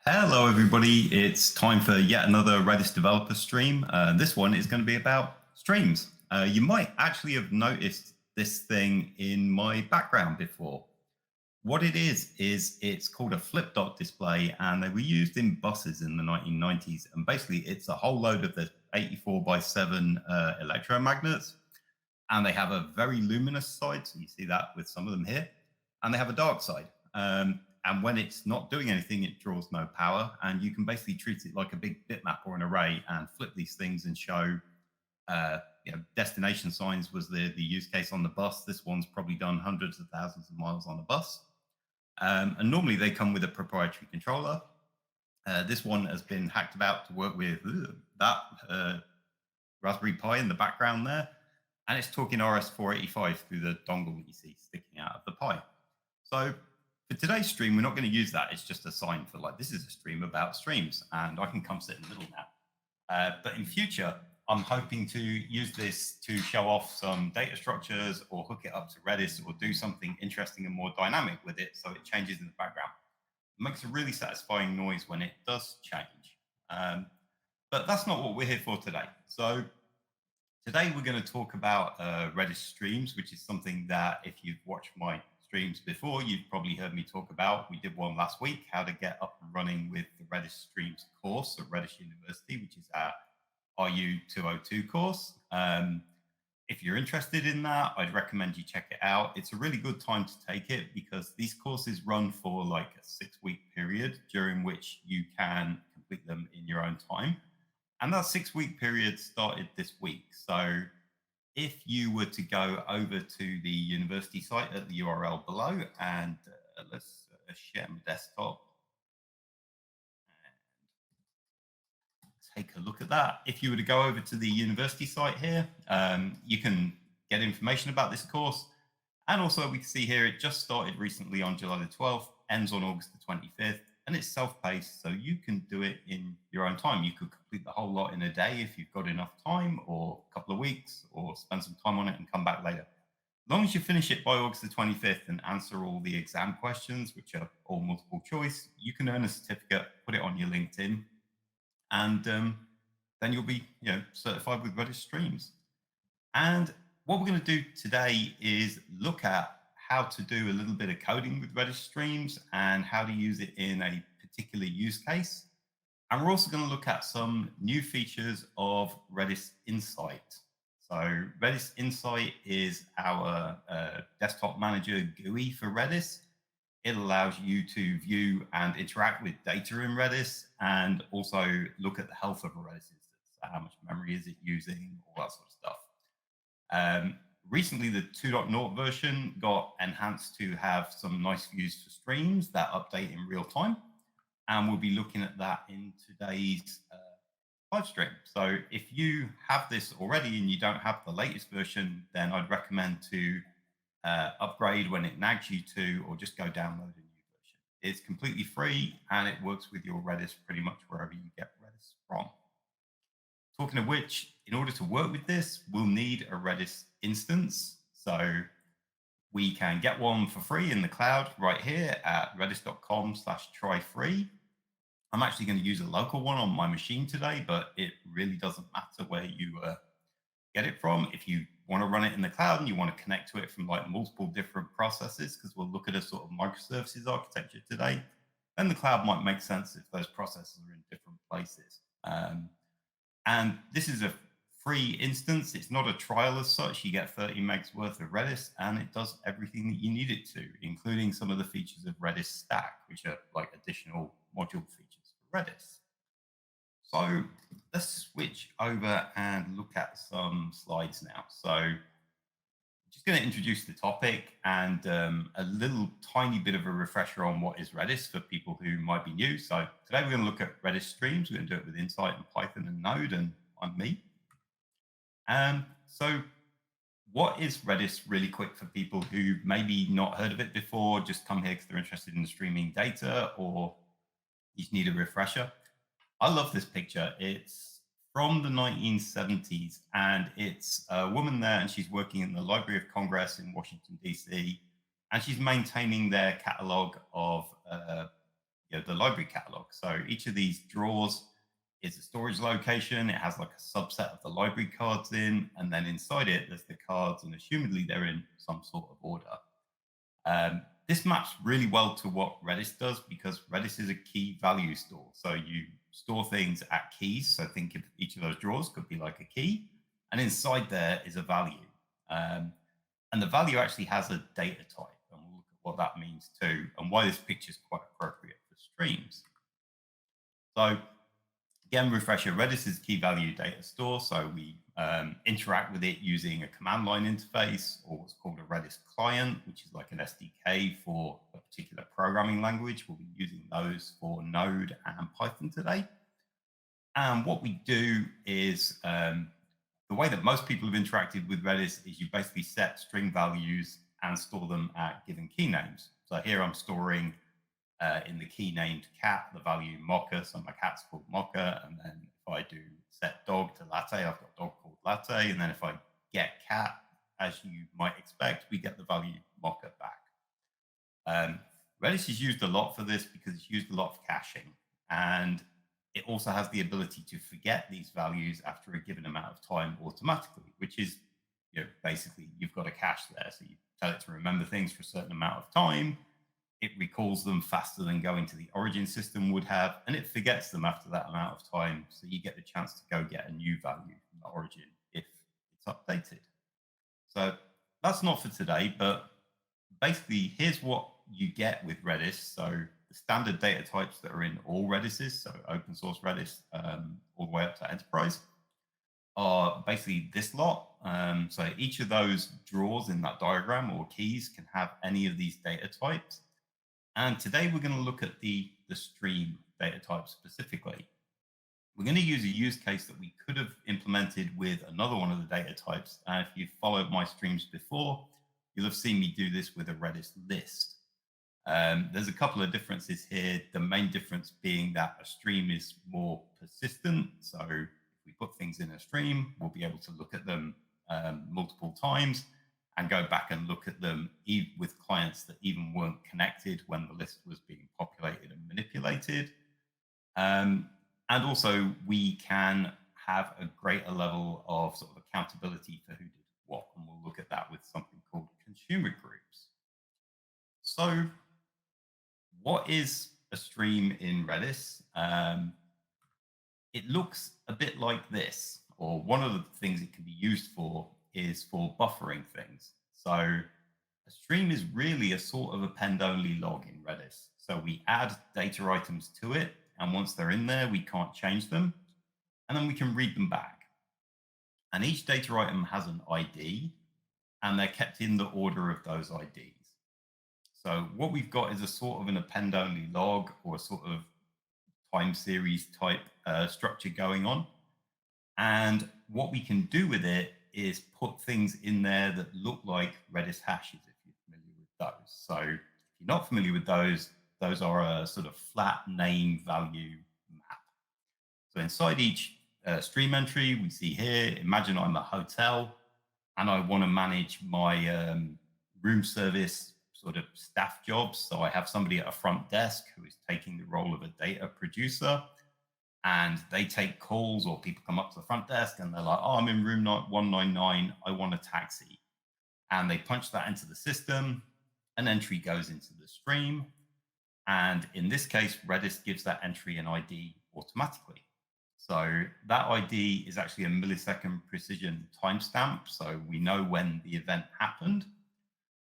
Hello, everybody. It's time for yet another Redis developer stream. This one is going to be about streams. You might actually have noticed this thing in my background before. What it is it's called a flip dot display, and they were used in buses in the 1990s. And basically, it's a whole load of the 84/7 electromagnets, and they have a very luminous side. So you see that with some of them here, and they have a dark side. And when it's not doing anything, it draws no power. And you can basically treat it like a big bitmap or an array and flip these things and show, destination signs was the use case on the bus. This one's probably done hundreds of thousands of miles on a bus. And normally they come with a proprietary controller. This one has been hacked about to work with that Raspberry Pi in the background there. And it's talking RS-485 through the dongle that you see sticking out of the Pi. So for today's stream, we're not going to use that. It's just a sign for this is a stream about streams, and I can come sit in the middle now. But in future, I'm hoping to use this to show off some data structures or hook it up to Redis or do something interesting and more dynamic with it so it changes in the background. It makes a really satisfying noise when it does change. But that's not what we're here for today. So today we're going to talk about Redis Streams, which is something that if you've watched my streams before, you've probably heard me talk about. We did one last week, how to get up and running with the Redis Streams course at Redis University, which is our RU 202 course. If you're interested in that, I'd recommend you check it out. It's a really good time to take it because these courses run for like a 6-week period during which you can complete them in your own time. And that 6-week period started this week. So if you were to go over to the university site at the URL below, and let's share my desktop and take a look at that. If you were to go over to the university site here, you can get information about this course. And also we can see here, it just started recently on July the 12th, ends on August the 25th. And it's self-paced, so you can do it in your own time. You could complete the whole lot in a day if you've got enough time, or a couple of weeks, or spend some time on it and come back later. As long as you finish it by August the 25th and answer all the exam questions, which are all multiple choice, you can earn a certificate, put it on your LinkedIn, and then you'll be certified with Redis Streams. And what we're going to do today is look at how to do a little bit of coding with Redis Streams and how to use it in a particular use case. And we're also going to look at some new features of RedisInsight. So RedisInsight is our desktop manager GUI for Redis. It allows you to view and interact with data in Redis and also look at the health of a Redis instance. So how much memory is it using, all that sort of stuff. Recently, the 2.0 version got enhanced to have some nice views for streams that update in real time. And we'll be looking at that in today's live stream. So if you have this already and you don't have the latest version, then I'd recommend to upgrade when it nags you to, or just go download a new version. It's completely free and it works with your Redis pretty much wherever you get Redis from. Talking of which, in order to work with this, we'll need a Redis instance. So we can get one for free in the cloud right here at redis.com/try-free. I'm actually going to use a local one on my machine today, but it really doesn't matter where you get it from. If you want to run it in the cloud and you want to connect to it from multiple different processes, because we'll look at a sort of microservices architecture today, then the cloud might make sense if those processes are in different places. And this is a free instance. It's not a trial as such. You get 30 megs worth of Redis, and it does everything that you need it to, including some of the features of Redis Stack, which are like additional module features for Redis. So let's switch over and look at some slides now. So I'm just going to introduce the topic and a little tiny bit of a refresher on what is Redis for people who might be new. So today we're going to look at Redis Streams. We're going to do it with Insight and Python and Node, and I'm me. So what is Redis really quick for people who maybe not heard of it before, just come here because they're interested in the streaming data, or you just need a refresher? I love this picture. It's from the 1970s, and it's a woman there, and she's working in the Library of Congress in Washington, D.C., and she's maintaining their catalog of the library catalog. So each of these drawers is a storage location. It has like a subset of the library cards in, and then inside it, there's the cards, and assumedly they're in some sort of order. This maps really well to what Redis does because Redis is a key value store. So you store things at keys. So think of each of those drawers could be like a key, and inside there is a value. And the value actually has a data type, and we'll look at what that means too, and why this picture is quite appropriate for streams. So again, refresher, Redis is key value data store. So we interact with it using a command line interface or what's called a Redis client, which is like an SDK for a particular programming language. We'll be using those for Node and Python today. And what we do is the way that most people have interacted with Redis is you basically set string values and store them at given key names. So here I'm storing in the key named cat, the value mocha. So my cat's called mocha. And then if I do set dog to latte, I've got dog called latte. And then if I get cat, as you might expect, we get the value mocha back. Redis is used a lot for this because it's used a lot for caching. And it also has the ability to forget these values after a given amount of time automatically, which is, basically you've got a cache there. So you tell it to remember things for a certain amount of time. It recalls them faster than going to the origin system would have, and it forgets them after that amount of time. So you get the chance to go get a new value from the origin if it's updated. So that's not for today, but basically here's what you get with Redis. So the standard data types that are in all Redises, so open source Redis all the way up to enterprise, are basically this lot. So each of those drawers in that diagram or keys can have any of these data types. And today we're going to look at the stream data type specifically. We're going to use a use case that we could have implemented with another one of the data types. And if you've followed my streams before, you'll have seen me do this with a Redis list. There's a couple of differences here. The main difference being that a stream is more persistent. So if we put things in a stream, we'll be able to look at them multiple times and go back and look at them with clients that even weren't connected when the list was being populated and manipulated. And also, we can have a greater level of sort of accountability for who did what. And we'll look at that with something called consumer groups. So what is a stream in Redis? It looks a bit like this, or one of the things it can be used for is for buffering things. So a stream is really a sort of append-only log in Redis. So we add data items to it, and once they're in there, we can't change them, and then we can read them back. And each data item has an ID, and they're kept in the order of those IDs. So what we've got is a sort of an append-only log or a sort of time series type structure going on. And what we can do with it is put things in there that look like Redis hashes, if you're familiar with those. So if you're not familiar with those are a sort of flat name value map. So inside each stream entry, we see here, imagine I'm a hotel and I want to manage my room service sort of staff jobs. So I have somebody at a front desk who is taking the role of a data producer. And they take calls, or people come up to the front desk and they're like, oh, I'm in room 199, I want a taxi. And they punch that into the system, an entry goes into the stream. And in this case, Redis gives that entry an ID automatically. So that ID is actually a millisecond precision timestamp. So we know when the event happened.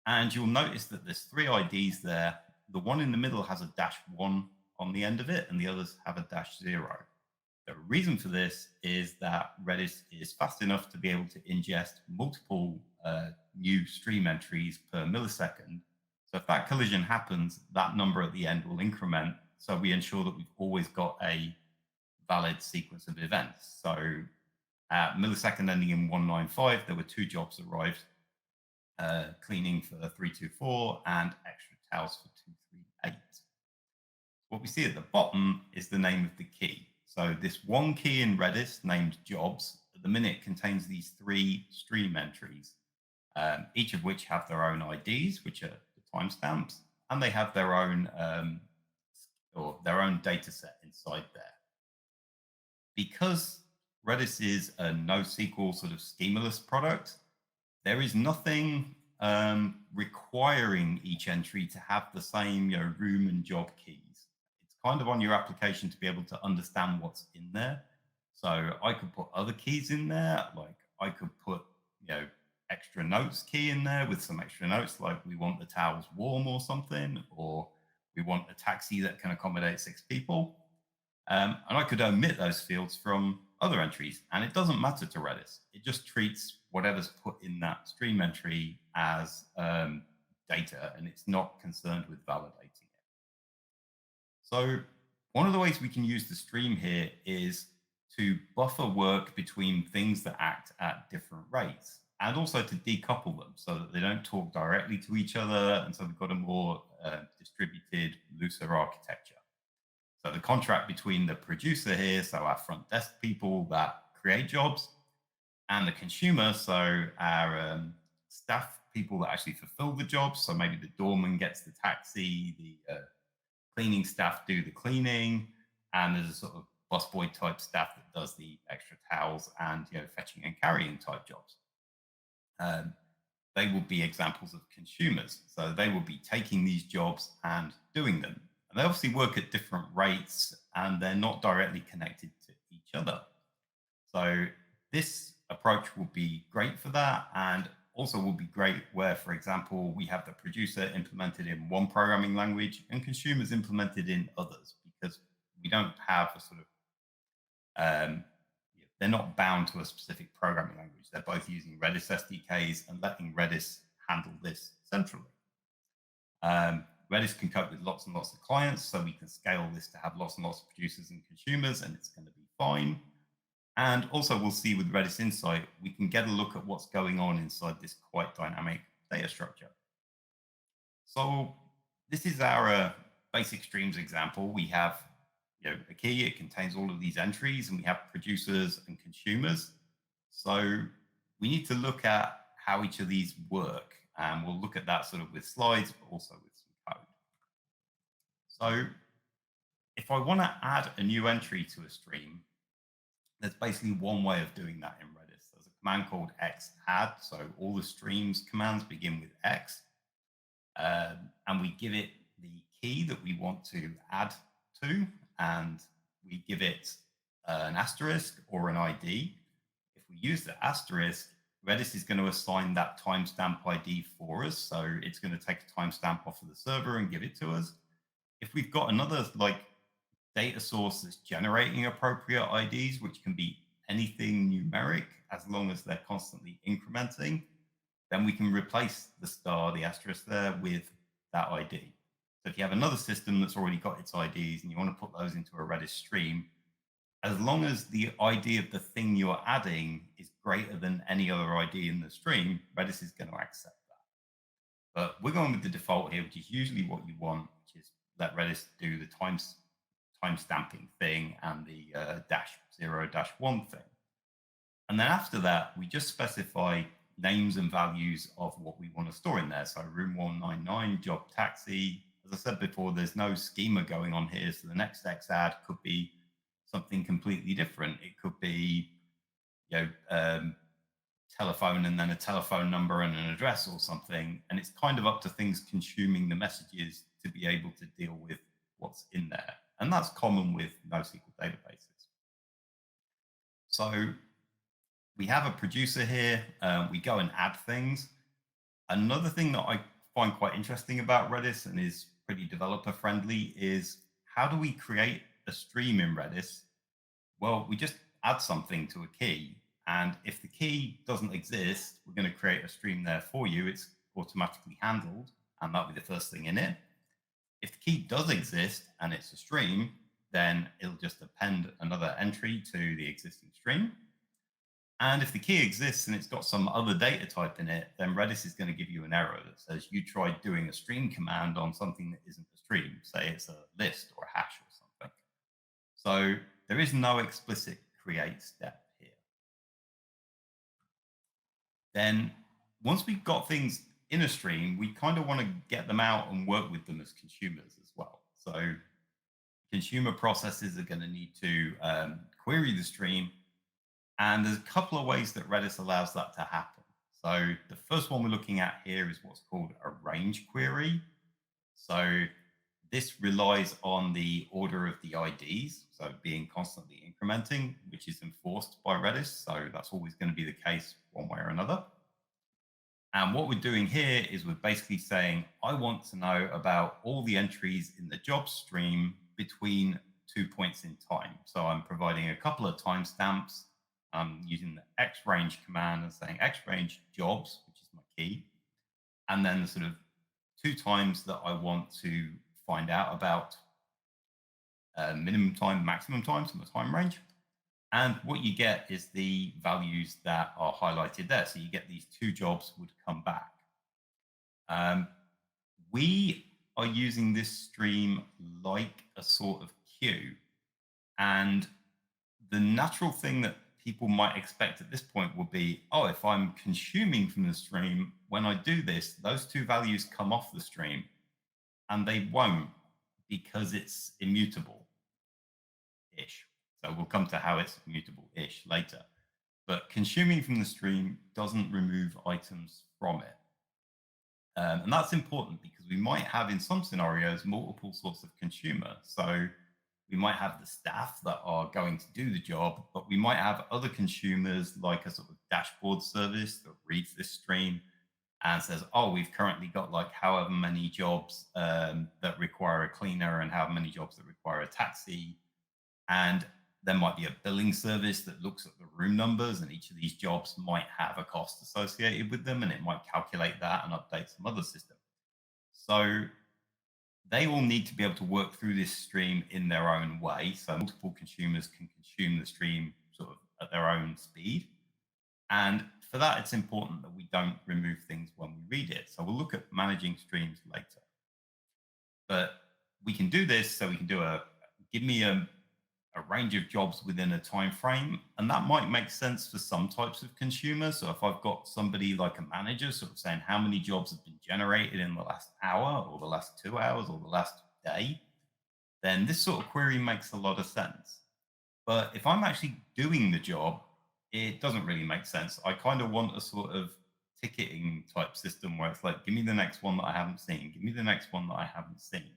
And you'll notice that there's 3 IDs there. The one in the middle has a -1 on the end of it, and the others have a -0. The reason for this is that Redis is fast enough to be able to ingest multiple new stream entries per millisecond. So if that collision happens, that number at the end will increment. So we ensure that we've always got a valid sequence of events. So at millisecond ending in 195, there were 2 jobs arrived, cleaning for 324 and extra towels for 238. What we see at the bottom is the name of the key. So this one key in Redis named jobs at the minute contains these 3 stream entries, each of which have their own IDs, which are the timestamps, and they have their own or their own data set inside there. Because Redis is a NoSQL sort of schemaless product, there is nothing requiring each entry to have the same room and job keys. It's kind of on your application to be able to understand what's in there. So I could put other keys in there, like I could put extra notes key in there with some extra notes, like we want the towels warm or something, or we want a taxi that can accommodate 6 people. And I could omit those fields from other entries, and it doesn't matter to Redis. It just treats whatever's put in that stream entry as data, and it's not concerned with validating it. So one of the ways we can use the stream here is to buffer work between things that act at different rates, and also to decouple them so that they don't talk directly to each other, and so we've got a more distributed, looser architecture. So the contract between the producer here, so our front desk people that create jobs, and the consumer, so our staff people that actually fulfill the jobs. So maybe the doorman gets the taxi, the cleaning staff do the cleaning, and there's a sort of busboy type staff that does the extra towels and fetching and carrying type jobs. They will be examples of consumers. So they will be taking these jobs and doing them. And they obviously work at different rates, and they're not directly connected to each other. So this approach will be great for that, and also will be great where, for example, we have the producer implemented in one programming language and consumers implemented in others, because we don't have a sort of, they're not bound to a specific programming language. They're both using Redis SDKs and letting Redis handle this centrally. Redis can cope with lots and lots of clients, so we can scale this to have lots and lots of producers and consumers, and it's going to be fine. And also we'll see with RedisInsight, we can get a look at what's going on inside this quite dynamic data structure. So this is our basic streams example. We have a key, it contains all of these entries, and we have producers and consumers. So we need to look at how each of these work, and we'll look at that sort of with slides, but also with some code. So if I want to add a new entry to a stream, there's basically one way of doing that in Redis. There's a command called XADD. So all the streams commands begin with X, and we give it the key that we want to add to, and we give it an asterisk or an ID. If we use the asterisk, Redis is going to assign that timestamp ID for us. So it's going to take a timestamp off of the server and give it to us. If we've got another data source that's generating appropriate IDs, which can be anything numeric as long as they're constantly incrementing, then we can replace the star, the asterisk there, with that ID. So if you have another system that's already got its IDs and you want to put those into a Redis stream, as long as the ID of the thing you're adding is greater than any other ID in the stream, Redis is going to accept that. But we're going with the default here, which is usually what you want, which is let Redis do the time stamping thing and the -0-1 thing. And then after that, we just specify names and values of what we want to store in there. So room 199, job taxi. As I said before, there's no schema going on here. So the next XADD could be something completely different. It could be, telephone and then a telephone number and an address or something. And it's kind of up to things consuming the messages to be able to deal with what's in there. And that's common with NoSQL databases. So we have a producer here. We go and add things. Another thing that I find quite interesting about Redis and is pretty developer friendly is how do we create a stream in Redis? Well, we just add something to a key. And if the key doesn't exist, we're going to create a stream there for you. It's automatically handled, and that'll be the first thing in it. If the key does exist and it's a stream, then it'll just append another entry to the existing stream. And if the key exists and it's got some other data type in it, then Redis is going to give you an error that says you tried doing a stream command on something that isn't a stream. Say it's a list or a hash or something. So there is no explicit create step here. Then once we've got things in a stream, we kind of want to get them out and work with them as consumers as well. So consumer processes are going to need to query the stream. And there's a couple of ways that Redis allows that to happen. So the first one we're looking at here is what's called a range query. So this relies on the order of the IDs, so being constantly incrementing, which is enforced by Redis. So that's always going to be the case one way or another. And what we're doing here is we're basically saying, I want to know about all the entries in the job stream between 2 points in time. So I'm providing a couple of timestamps. I'm using the XRANGE command and saying XRANGE jobs, which is my key. And then the sort of 2 times that I want to find out about minimum time, maximum time, so the time range. And what you get is the values that are highlighted there. So you get these 2 jobs would come back. We are using this stream like a sort of queue. And the natural thing that people might expect at this point will be, oh, if I'm consuming from the stream, when I do this, those 2 values come off the stream. And they won't, because it's immutable-ish. So we'll come to how it's immutable-ish later. But consuming from the stream doesn't remove items from it. And that's important because we might have, in some scenarios, multiple sorts of consumer. So we might have the staff that are going to do the job, but we might have other consumers like a sort of dashboard service that reads this stream and says, oh, we've currently got like however many jobs that require a cleaner and however many jobs that require a taxi. And there might be a billing service that looks at the room numbers, and each of these jobs might have a cost associated with them, and it might calculate that and update some other system. So they all need to be able to work through this stream in their own way. So multiple consumers can consume the stream sort of at their own speed. And for that, it's important that we don't remove things when we read it. So we'll look at managing streams later. But we can do this, so we can do give me a range of jobs within a time frame, and that might make sense for some types of consumers. So if I've got somebody like a manager sort of saying how many jobs have been generated in the last hour or the last 2 hours or the last day, then this sort of query makes a lot of sense. But if I'm actually doing the job, it doesn't really make sense. I kind of want a sort of ticketing type system where it's like, give me the next one that I haven't seen, give me the next one that I haven't seen.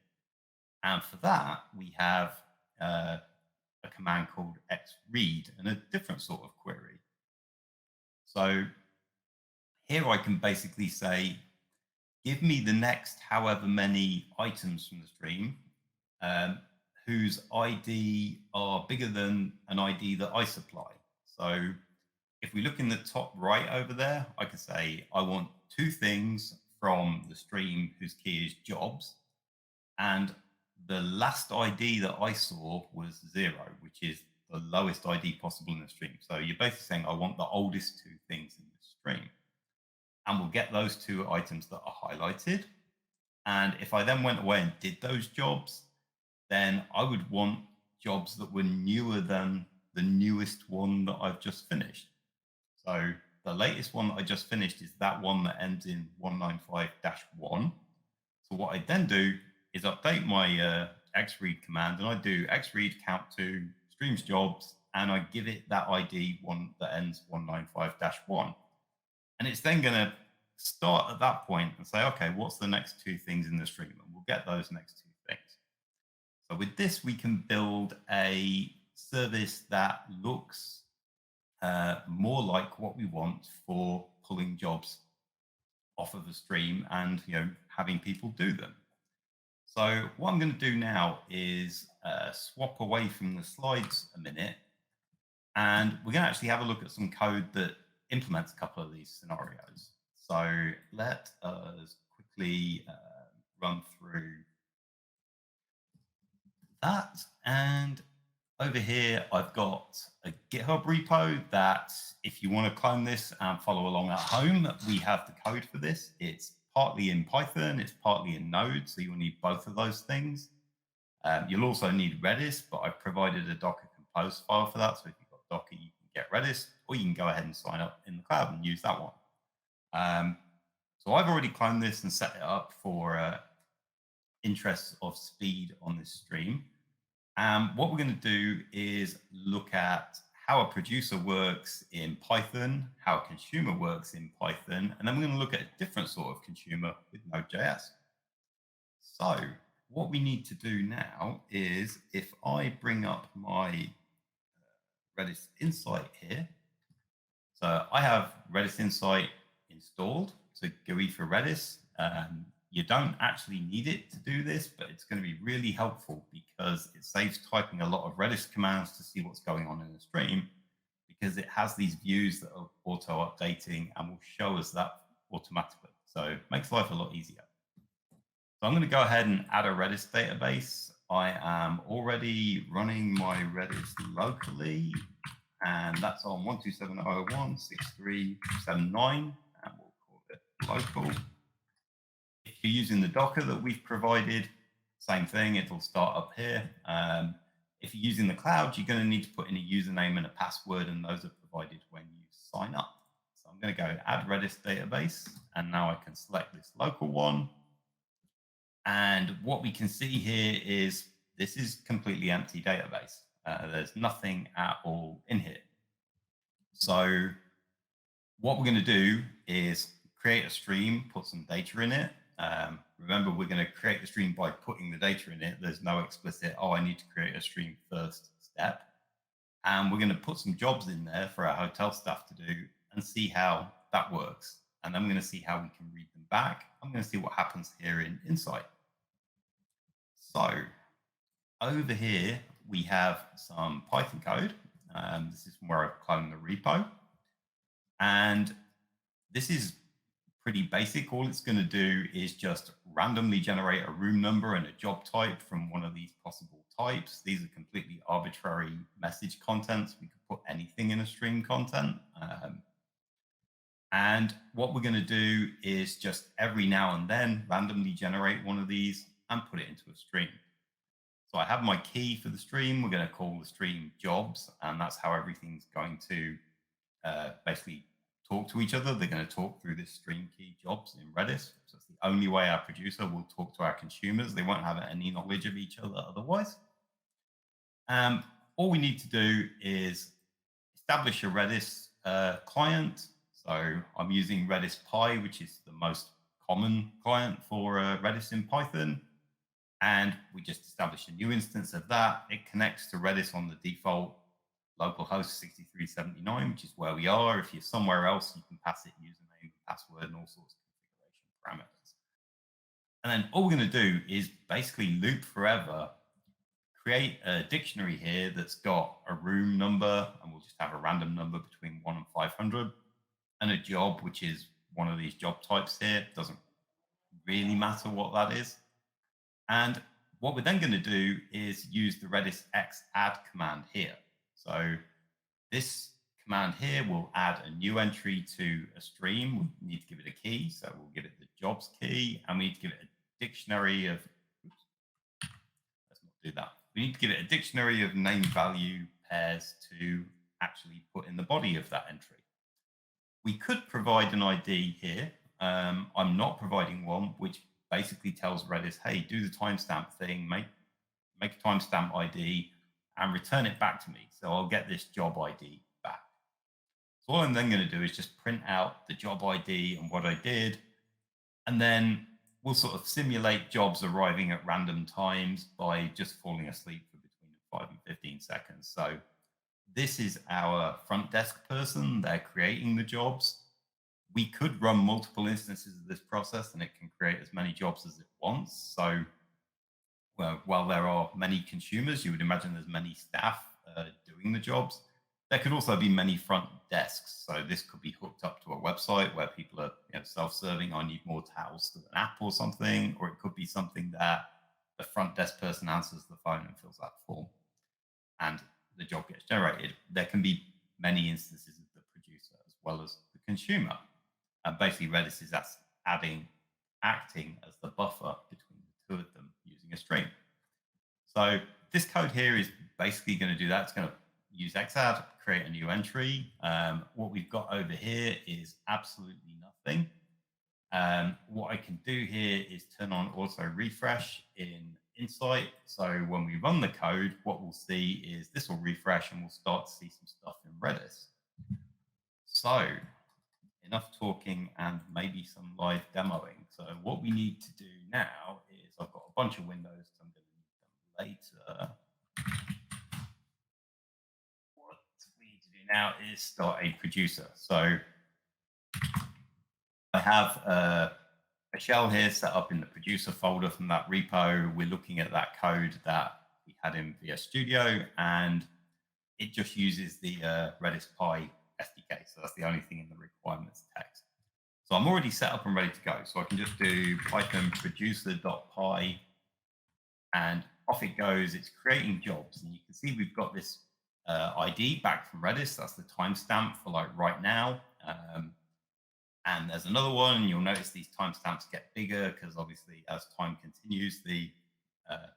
And for that, we have a command called XREAD and a different sort of query. So here I can basically say, give me the next however many items from the stream whose ID are bigger than an ID that I supply. So if we look in the top right over there, I can say I want 2 things from the stream whose key is jobs, and the last ID that I saw was 0, which is the lowest ID possible in the stream. So you're basically saying I want the oldest 2 things in the stream. And we'll get those 2 items that are highlighted. And if I then went away and did those jobs, then I would want jobs that were newer than the newest one that I've just finished. So the latest one that I just finished is that one that ends in 195-1. So what I then do is update my XREAD command, and I do XREAD count to streams jobs, and I give it that ID one that ends 195-1. And it's then going to start at that point and say, okay, what's the next 2 things in the stream? And we'll get those next 2 things. So with this, we can build a service that looks more like what we want for pulling jobs off of the stream and having people do them. So what I'm going to do now is swap away from the slides a minute, and we're going to actually have a look at some code that implements a couple of these scenarios. So let us quickly run through that. And over here, I've got a GitHub repo that if you want to clone this and follow along at home, we have the code for this. It's partly in Python, it's partly in Node, so you'll need both of those things. You'll also need Redis, but I've provided a Docker Compose file for that. So if you've got Docker, you can get Redis, or you can go ahead and sign up in the cloud and use that one. So I've already cloned this and set it up for interests of speed on this stream. What we're going to do is look at how a producer works in Python, how a consumer works in Python, and then we're going to look at a different sort of consumer with Node.js. So what we need to do now is, if I bring up my Redis Insight here, so I have Redis Insight installed, so GUI for Redis. You don't actually need it to do this, but it's going to be really helpful because it saves typing a lot of Redis commands to see what's going on in the stream, because it has these views that are auto-updating and will show us that automatically. So it makes life a lot easier. So I'm going to go ahead and add a Redis database. I am already running my Redis locally, and that's on 127.1.1.63.7.9, and we'll call it local. If you're using the Docker that we've provided, same thing, it'll start up here. If you're using the cloud, you're going to need to put in a username and a password, and those are provided when you sign up. So I'm going to go add Redis database, and now I can select this local one. And what we can see here is this is completely empty database. There's nothing at all in here. So what we're going to do is create a stream, put some data in it. Remember, we're going to create the stream by putting the data in it. There's no explicit, oh, I need to create a stream first step. And we're going to put some jobs in there for our hotel staff to do and see how that works. And then we're going to see how we can read them back. I'm going to see what happens here in Insight. So over here, we have some Python code. This is from where I've cloned the repo. And this is pretty basic. All it's going to do is just randomly generate a room number and a job type from one of these possible types. These are completely arbitrary message contents. We could put anything in a stream content. And what we're going to do is just every now and then randomly generate one of these and put it into a stream. So I have my key for the stream. We're going to call the stream jobs, and that's how everything's going to basically talk to each other. They're going to talk through this stream key jobs in Redis. So it's the only way our producer will talk to our consumers. They won't have any knowledge of each other otherwise. All we need to do is establish a Redis client. So I'm using Redis Pi, which is the most common client for Redis in Python. And we just establish a new instance of that. It connects to Redis on the default localhost 6379, which is where we are. If you're somewhere else, you can pass it username, password, and all sorts of configuration parameters. And then all we're going to do is basically loop forever, create a dictionary here that's got a room number, and we'll just have a random number between 1 and 500, and a job, which is one of these job types here. It doesn't really matter what that is. And what we're then going to do is use the Redis XADD command here. So this command here will add a new entry to a stream. We need to give it a key, so we'll give it the jobs key, and we need to give it a dictionary of, let's not do that. We need to give it a dictionary of name value pairs to actually put in the body of that entry. We could provide an ID here. I'm not providing one, which basically tells Redis, hey, do the timestamp thing, make a timestamp ID and return it back to me. So I'll get this job ID back. So all I'm then going to do is just print out the job ID and what I did. And then we'll sort of simulate jobs arriving at random times by just falling asleep for between 5 and 15 seconds. So this is our front desk person. They're creating the jobs. We could run multiple instances of this process, and it can create as many jobs as it wants. So well, while there are many consumers, you would imagine there's many staff doing the jobs. There could also be many front desks. So this could be hooked up to a website where people are self-serving, I need more towels to an app or something, or it could be something that the front desk person answers the phone and fills out the form, and the job gets generated. There can be many instances of the producer as well as the consumer. And basically Redis is acting as the buffer between the two of them using a stream. So this code here is basically going to do that. It's going to use XADD, create a new entry. What we've got over here is absolutely nothing. What I can do here is turn on auto refresh in Insight. So when we run the code, what we'll see is this will refresh and we'll start to see some stuff in Redis. So enough talking and maybe some live demoing. So what we need to do now is I've got a bunch of windows, so I'm going to need them later. What we need to do now is start a producer. So I have a shell here set up in the producer folder from that repo. We're looking at that code that we had in VS Studio, and it just uses the Redis Pi SDK. So that's the only thing in the requirements text. So I'm already set up and ready to go. So I can just do Python producer.py, and off it goes. It's creating jobs. And you can see we've got this ID back from Redis. That's the timestamp for like right now. And there's another one. You'll notice these timestamps get bigger because obviously as time continues, the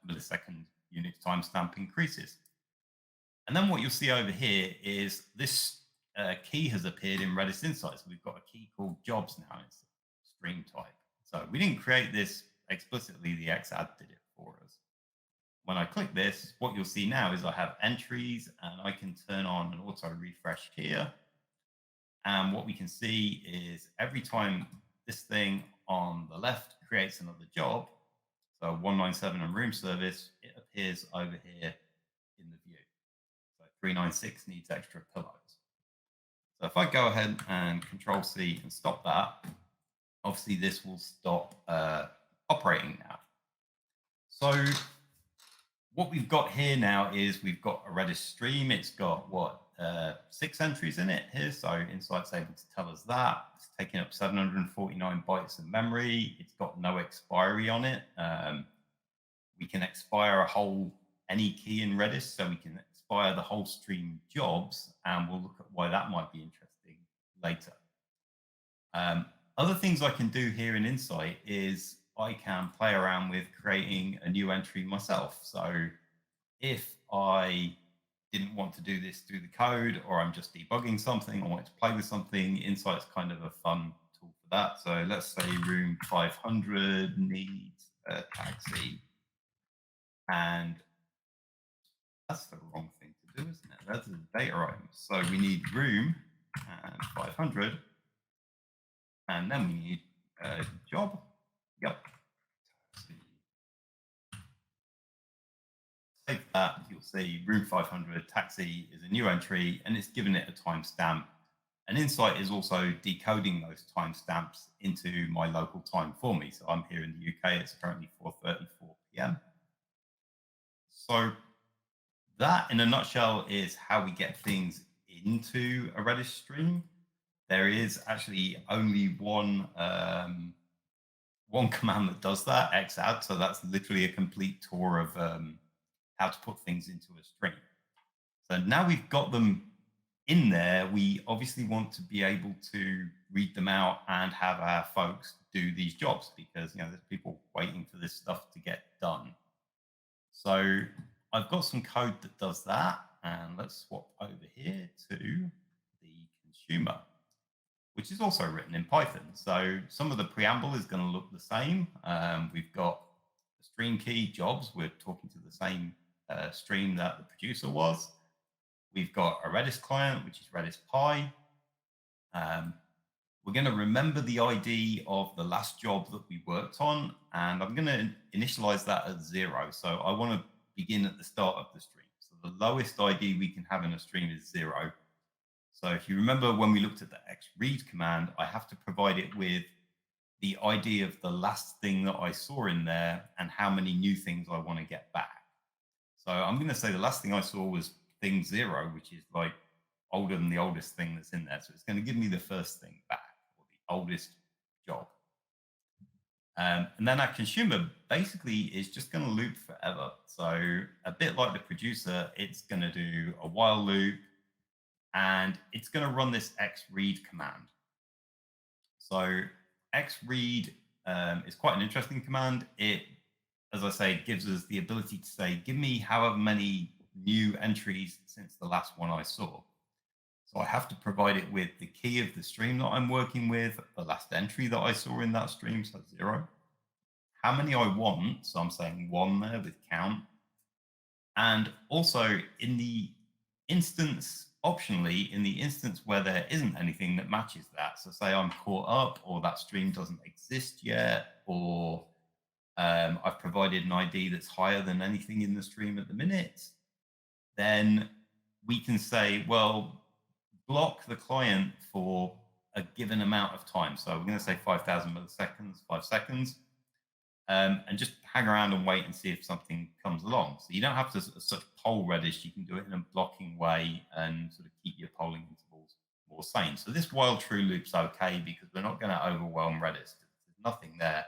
millisecond unit timestamp increases. And then what you'll see over here is this key has appeared in RedisInsight. So we've got a key called jobs now. It's stream type. So we didn't create this explicitly. The XADD did it for us. When I click this, what you'll see now is I have entries, and I can turn on an auto refresh here. And what we can see is every time this thing on the left creates another job, so 197 and room service, it appears over here in the view. So 396 needs extra pillows. So if I go ahead and Control-C and stop that, obviously this will stop operating now. So what we've got here now is we've got a Redis stream. It's got what? 6 entries in it here. So Insight's able to tell us that. It's taking up 749 bytes of memory. It's got no expiry on it. We can expire any key in Redis. So we can expire the whole stream jobs, and we'll look at why that might be interesting later. Other things I can do here in Insight is I can play around with creating a new entry myself. So if I didn't want to do this through the code, or I'm just debugging something, I want to play with something, Insight's kind of a fun tool for that. So let's say room 500 needs a taxi. And that's the wrong thing to do, isn't it? That's a data item. So we need room and 500. And then we need a job. Yep. Save that, you'll see room 500 taxi is a new entry, and it's given it a timestamp. And Insight is also decoding those timestamps into my local time for me. So I'm here in the UK, it's currently 4:34 p.m. So that, in a nutshell, is how we get things into a Redis stream. There is actually only one command that does that, XADD. So that's literally a complete tour of how to put things into a stream. So now we've got them in there, we obviously want to be able to read them out and have our folks do these jobs, because there's people waiting for this stuff to get done. So I've got some code that does that, and let's swap over here to the consumer, which is also written in Python. So some of the preamble is going to look the same. We've got the stream key jobs. We're talking to the same stream that the producer was. We've got a Redis client, which is Redis Pi. We're going to remember the ID of the last job that we worked on, and I'm going to initialize that at 0. So I want to begin at the start of the stream. So the lowest ID we can have in a stream is 0. So if you remember when we looked at the XREAD command, I have to provide it with the ID of the last thing that I saw in there and how many new things I want to get back. So I'm going to say the last thing I saw was thing 0, which is like older than the oldest thing that's in there. So it's going to give me the first thing back, or the oldest job. And then our consumer basically is just going to loop forever. So a bit like the producer, it's going to do a while loop, and it's going to run this XREAD command. So XREAD is quite an interesting command. It, as I say, gives us the ability to say, give me however many new entries since the last one I saw. So I have to provide it with the key of the stream that I'm working with, the last entry that I saw in that stream, so 0, how many I want. So I'm saying 1 there with count. And also in the instance, optionally, in the instance where there isn't anything that matches that. So say I'm caught up, or that stream doesn't exist yet, or I've provided an ID that's higher than anything in the stream at the minute, then we can say, well, block the client for a given amount of time. So we're going to say 5,000 milliseconds, 5 seconds, and just hang around and wait and see if something comes along. So you don't have to such poll Redis. You can do it in a blocking way and sort of keep your polling intervals more sane. So this while true loop's okay because we're not going to overwhelm Redis. There's nothing there.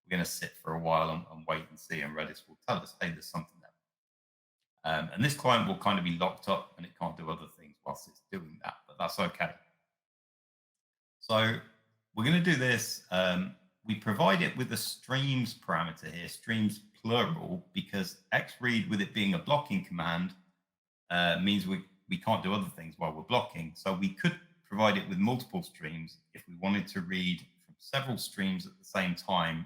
We're going to sit for a while and wait and see, and Redis will tell us, hey, there's something there. And this client will kind of be locked up and it can't do other things whilst it's doing that, but that's okay. So we're going to do this. We provide it with a streams parameter here, streams plural, because XREAD, with it being a blocking command, means we can't do other things while we're blocking. So we could provide it with multiple streams if we wanted to read from several streams at the same time,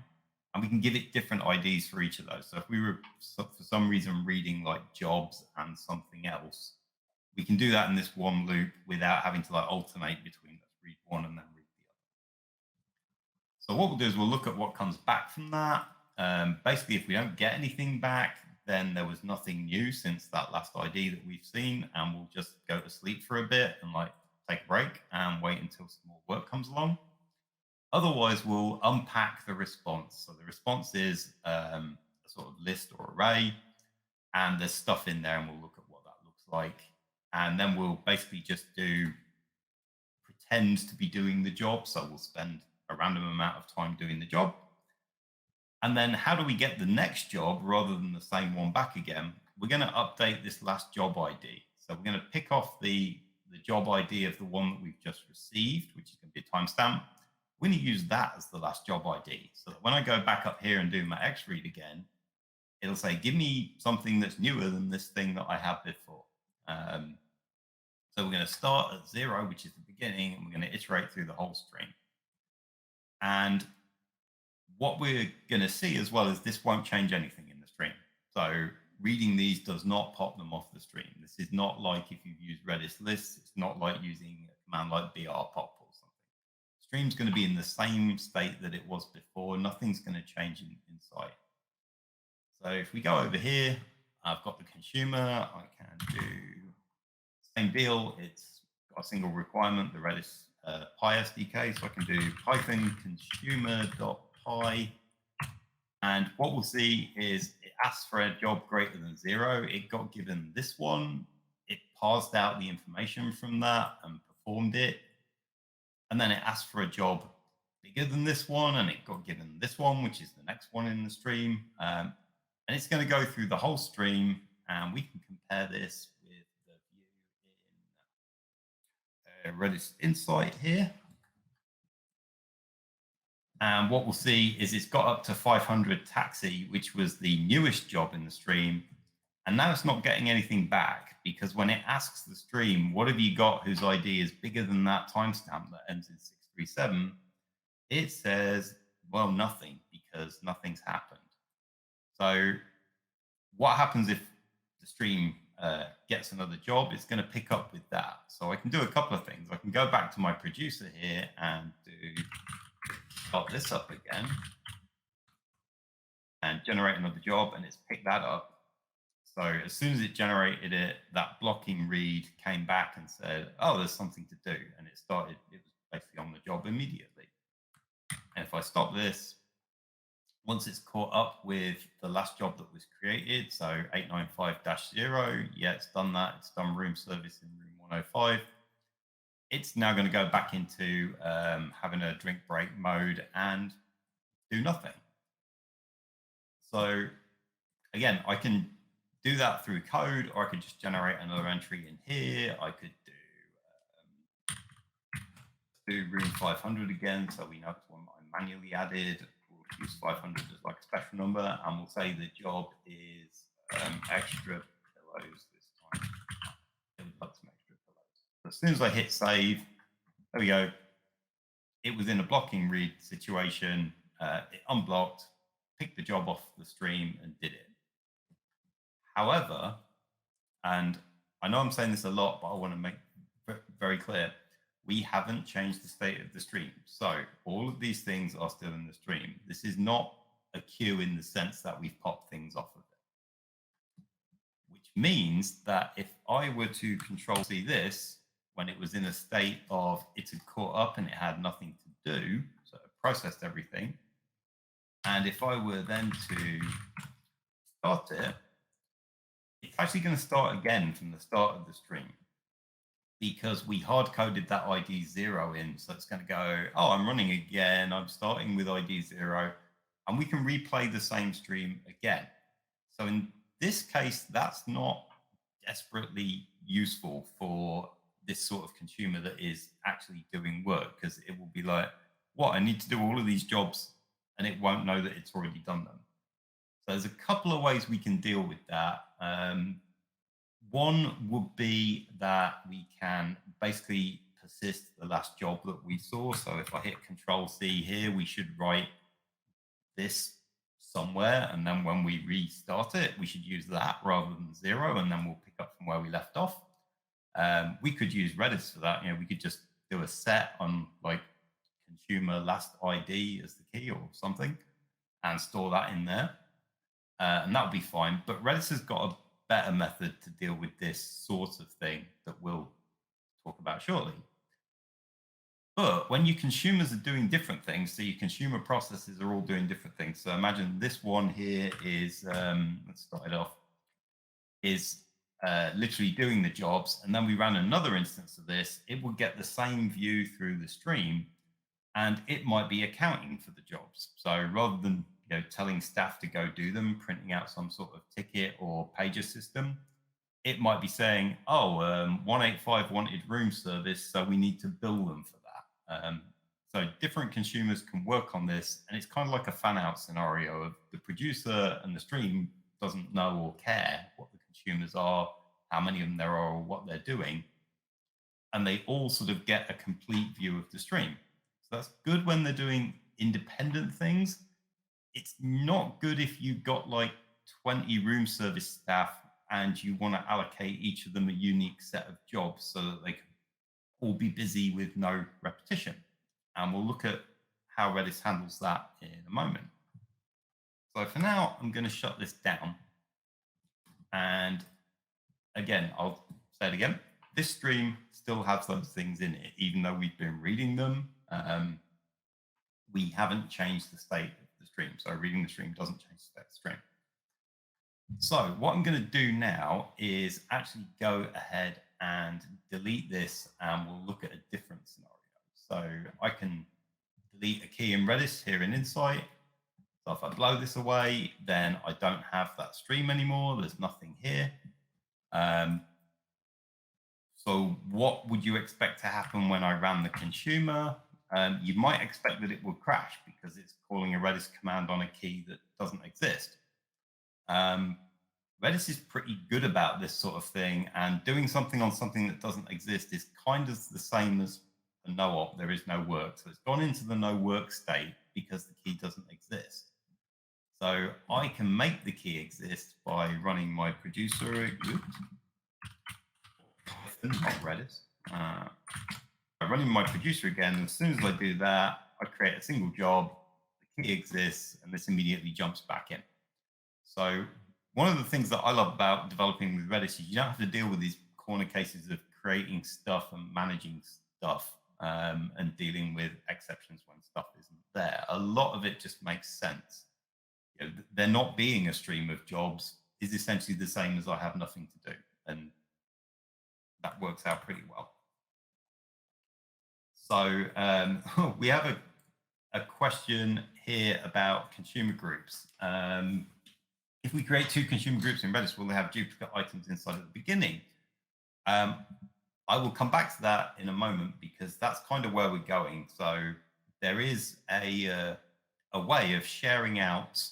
and we can give it different IDs for each of those. So if we were for some reason reading like jobs and something else, we can do that in this one loop without having to like alternate between let's read one and then read the other. So what we'll do is we'll look at what comes back from that. Basically, if we don't get anything back, then there was nothing new since that last ID that we've seen, and we'll just go to sleep for a bit and like take a break and wait until some more work comes along. Otherwise, we'll unpack the response. So the response is a sort of list or array, and there's stuff in there, and we'll look at what that looks like. And then we'll basically just pretend to be doing the job. So we'll spend a random amount of time doing the job. And then how do we get the next job rather than the same one back again? We're going to update this last job ID. So we're going to pick off the job ID of the one that we've just received, which is going to be a timestamp. We're going to use that as the last job ID. So that when I go back up here and do my XREAD again, it'll say, give me something that's newer than this thing that I had before. So we're going to start at 0, which is the beginning, and we're going to iterate through the whole stream. And what we're going to see as well is this won't change anything in the stream. So reading these does not pop them off the stream. This is not like if you've used Redis lists. It's not like using a command like brpop or something. Stream's going to be in the same state that it was before. Nothing's going to change inside. So if we go over here, I've got the consumer. I can do the same deal. It's got a single requirement, the Redis Py SDK. So I can do Python consumer.py. And what we'll see is it asks for a job greater than 0. It got given this one. It parsed out the information from that and performed it. And then it asked for a job bigger than this one, and it got given this one, which is the next one in the stream. And it's going to go through the whole stream, and we can compare this with the view in RedisInsight here. And what we'll see is it's got up to 500 taxi, which was the newest job in the stream. And now it's not getting anything back, because when it asks the stream, what have you got whose ID is bigger than that timestamp that ends in 637? It says, well, nothing, because nothing's happened. So what happens if the stream gets another job? It's going to pick up with that. So I can do a couple of things. I can go back to my producer here and start this up again and generate another job, and it's picked that up. So as soon as it generated it, that blocking read came back and said, oh, there's something to do. And it was basically on the job immediately. And if I stop this, once it's caught up with the last job that was created, so 895-0, yeah, it's done that. It's done room service in room 105. It's now going to go back into having a drink break mode and do nothing. So again, I can do that through code, or I could just generate another entry in here. I could do room 500 again, so we know it's one that I manually added. We'll use 500 as like a special number, and we'll say the job is extra pillows this time. It would like some extra pillows. As soon as I hit save, there we go. It was in a blocking read situation. It unblocked, picked job off the stream and did it. However, and I know I'm saying this a lot, but I want to make very clear, we haven't changed the state of the stream. So all of these things are still in the stream. This is not a queue in the sense that we've popped things off of it, which means that if I were to control C this, when it was in a state of it had caught up and it had nothing to do, so it processed everything, and if I were then to start it, it's actually going to start again from the start of the stream, because we hard coded that ID 0 in. So it's going to go, oh, I'm running again. I'm starting with ID 0, and we can replay the same stream again. So in this case, that's not desperately useful for this sort of consumer that is actually doing work, because it will be like, what, I need to do all of these jobs, and it won't know that it's already done them. So there's a couple of ways we can deal with that. One would be that we can basically persist the last job that we saw. So if I hit Control C here, we should write this somewhere, and then when we restart it, we should use that rather than 0, and then we'll pick up from where we left off. We could use Redis for that. You know, we could just do a set on like consumer last ID as the key or something, and store that in there, and that would be fine. But Redis has got a better method to deal with this sort of thing that we'll talk about shortly. But when your consumers are doing different things, so your consumer processes are all doing different things. So imagine this one here is, let's start it off, is literally doing the jobs, and then we ran another instance of this. It will get the same view through the stream, and it might be accounting for the jobs. So rather than telling staff to go do them, printing out some sort of ticket or pager system, it might be saying, oh, 185 wanted room service, so we need to bill them for that. So different consumers can work on this, and it's kind of like a fan-out scenario of the producer and the stream doesn't know or care what the consumers are, how many of them there are, or what they're doing, and they all sort of get a complete view of the stream. So that's good when they're doing independent things. It's not good if you've got like 20 room service staff and you want to allocate each of them a unique set of jobs so that they can all be busy with no repetition. And we'll look at how Redis handles that in a moment. So for now, I'm going to shut this down. And again, I'll say it again. This stream still has those things in it, even though we've been reading them. We haven't changed the state of the stream. So reading the stream doesn't change the state of the stream. So what I'm going to do now is actually go ahead and delete this, and we'll look at a different scenario. So I can delete a key in Redis here in Insight. So if I blow this away, then I don't have that stream anymore. There's nothing here. So what would you expect to happen when I ran the consumer? You might expect that it would crash because it's calling a Redis command on a key that doesn't exist. Redis is pretty good about this sort of thing, and doing something on something that doesn't exist is kind of the same as a no-op. There is no work. So it's gone into the no work state because the key doesn't exist. So I can make the key exist by running my producer, not Redis. By running my producer again, as soon as I do that, I create a single job, the key exists, and this immediately jumps back in. So one of the things that I love about developing with Redis is you don't have to deal with these corner cases of creating stuff and managing stuff and dealing with exceptions when stuff isn't there. A lot of it just makes sense. There not being a stream of jobs is essentially the same as I have nothing to do, and that works out pretty well. So we have a question here about consumer groups. If we create two consumer groups in Redis, will they have duplicate items inside at the beginning? I will come back to that in a moment because that's kind of where we're going. So there is a way of sharing out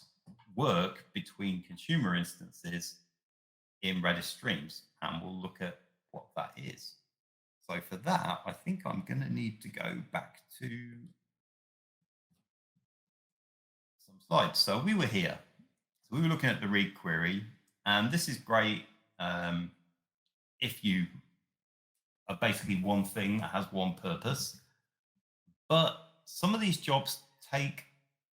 work between consumer instances in Redis Streams, and we'll look at what that is. So for that, I think I'm going to need to go back to some slides. So we were here. So we were looking at the read query, and this is great if you are basically one thing that has one purpose. But some of these jobs take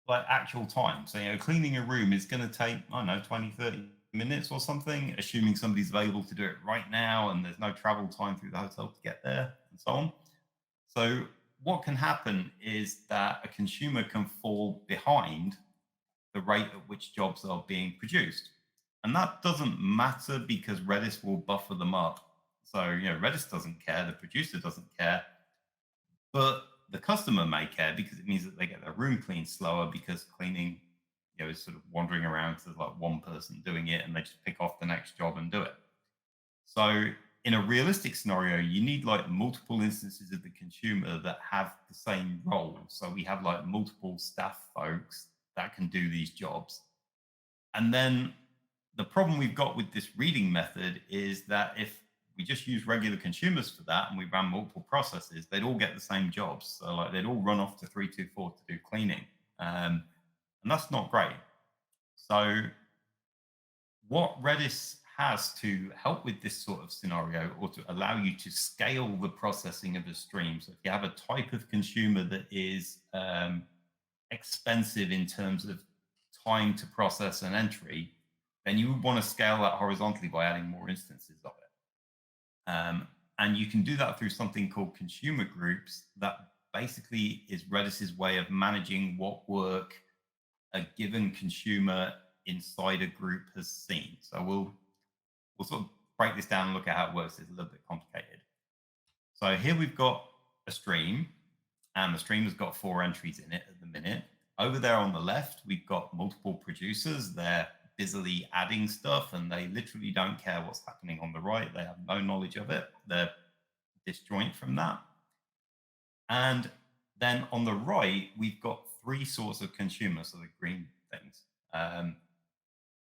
like actual time. So, cleaning a room is going to take, I don't know, 20, 30 minutes or something, assuming somebody's available to do it right now and there's no travel time through the hotel to get there and so on. So what can happen is that a consumer can fall behind the rate at which jobs are being produced. And that doesn't matter because Redis will buffer them up. So, Redis doesn't care, the producer doesn't care, but the customer may care because it means that they get their room cleaned slower because cleaning, is sort of wandering around. So there's like one person doing it and they just pick off the next job and do it. So in a realistic scenario, you need like multiple instances of the consumer that have the same role. So we have like multiple staff folks that can do these jobs. And then the problem we've got with this reading method is that if we just use regular consumers for that and we ran multiple processes, they'd all get the same jobs. So like they'd all run off to 324 to do cleaning. And that's not great. So what Redis has to help with this sort of scenario, or to allow you to scale the processing of a stream. So if you have a type of consumer that is expensive in terms of time to process an entry, then you would want to scale that horizontally by adding more instances of it. And you can do that through something called consumer groups. That basically is Redis's way of managing what work a given consumer inside a group has seen. So we'll sort of break this down and look at how it works. It's a little bit complicated. So here we've got a stream, and the stream has got 4 entries in it at the minute. Over there on the left, we've got multiple producers. They're busily adding stuff, and they literally don't care what's happening on the right. They have no knowledge of it. They're disjoint from that. And then on the right, we've got 3 sorts of consumers, so the green things.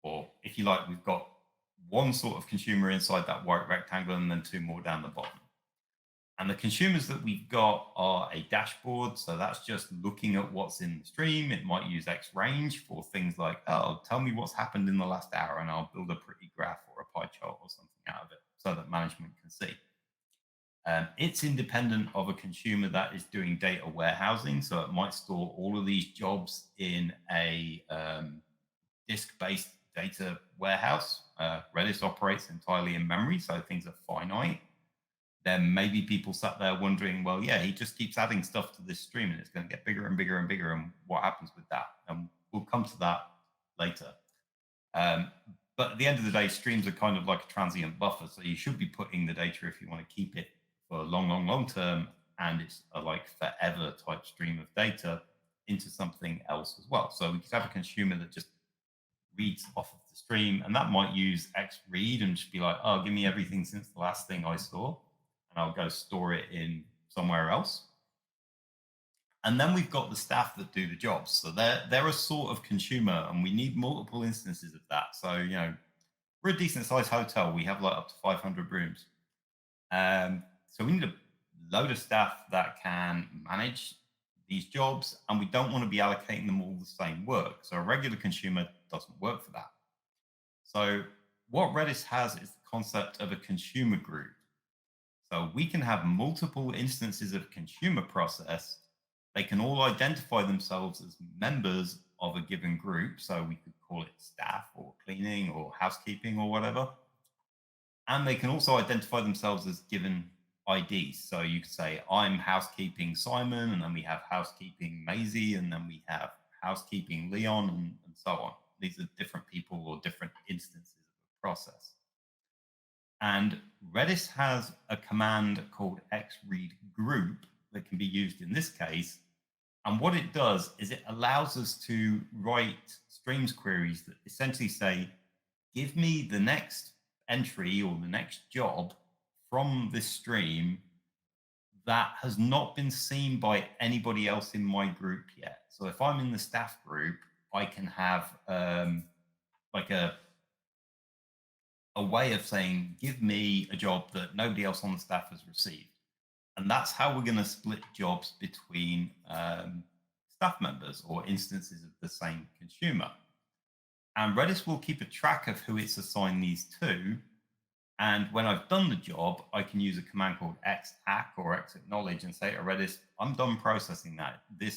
Or if you like, we've got 1 sort of consumer inside that white rectangle and then 2 more down the bottom. And the consumers that we've got are a dashboard. So that's just looking at what's in the stream. It might use XRANGE for things like, oh, tell me what's happened in the last hour, and I'll build a pretty graph or a pie chart or something out of it so that management can see. It's independent of a consumer that is doing data warehousing. So it might store all of these jobs in a disk-based data warehouse. Redis operates entirely in memory, so things are finite. Then maybe people sat there wondering, well, yeah, he just keeps adding stuff to this stream and it's going to get bigger and bigger and bigger. And what happens with that? And we'll come to that later. But at the end of the day, streams are kind of like a transient buffer. So you should be putting the data, if you want to keep it for a long term, and it's a like forever type stream of data, into something else as well. So we could have a consumer that just reads off of the stream, and that might use XREAD and just be like, oh, give me everything since the last thing I saw, and I'll go store it in somewhere else. And then we've got the staff that do the jobs. So they're a sort of consumer, and we need multiple instances of that. So, we're a decent sized hotel. We have like up to 500 rooms. So we need a load of staff that can manage these jobs, and we don't want to be allocating them all the same work. So a regular consumer doesn't work for that. So what Redis has is the concept of a consumer group. So we can have multiple instances of consumer process. They can all identify themselves as members of a given group. So we could call it staff or cleaning or housekeeping or whatever. And they can also identify themselves as given IDs. So you could say, I'm housekeeping Simon, and then we have housekeeping Maisie, and then we have housekeeping Leon, and so on. These are different people or different instances of the process. And Redis has a command called XREADGROUP that can be used in this case. And what it does is it allows us to write streams queries that essentially say, give me the next entry or the next job from this stream that has not been seen by anybody else in my group yet. So if I'm in the staff group, I can have like a way of saying, give me a job that nobody else on the staff has received. And that's how we're going to split jobs between staff members or instances of the same consumer. And Redis will keep a track of who it's assigned these to. And when I've done the job, I can use a command called XACK or XAcknowledge and say to Redis, I'm done processing that. The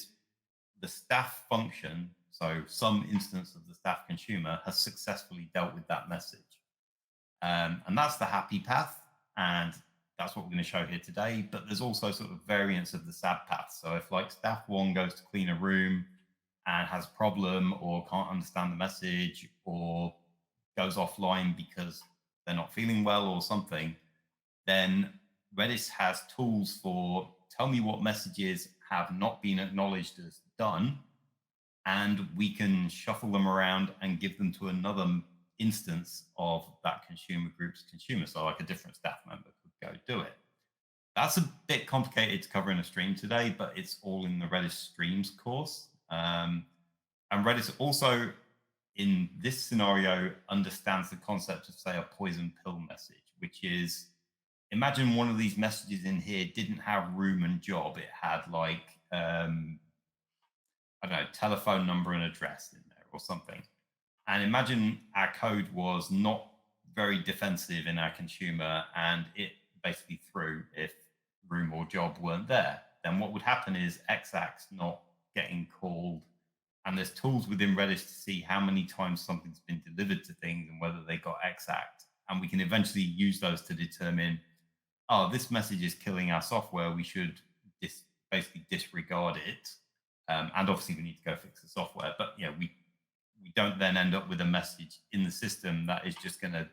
staff function, so some instance of the staff consumer, has successfully dealt with that message. And that's the happy path. And that's what we're going to show here today. But there's also sort of variants of the sad path. So if like staff 1 goes to clean a room and has a problem or can't understand the message or goes offline because they're not feeling well or something, then Redis has tools for tell me what messages have not been acknowledged as done, and we can shuffle them around and give them to another instance of that consumer group's consumer. So like a different staff member could go do it. That's a bit complicated to cover in a stream today, but it's all in the Redis Streams course. And Redis also, in this scenario, understands the concept of, say, a poison pill message, which is, imagine one of these messages in here didn't have room and job. It had like, I don't know, telephone number and address in there or something. And imagine our code was not very defensive in our consumer and it basically threw if room or job weren't there. Then what would happen is XACK's not getting called. And there's tools within Redis to see how many times something's been delivered to things and whether they got XACKed. And we can eventually use those to determine, oh, this message is killing our software. We should basically disregard it. And obviously we need to go fix the software. But we don't then end up with a message in the system that is just going to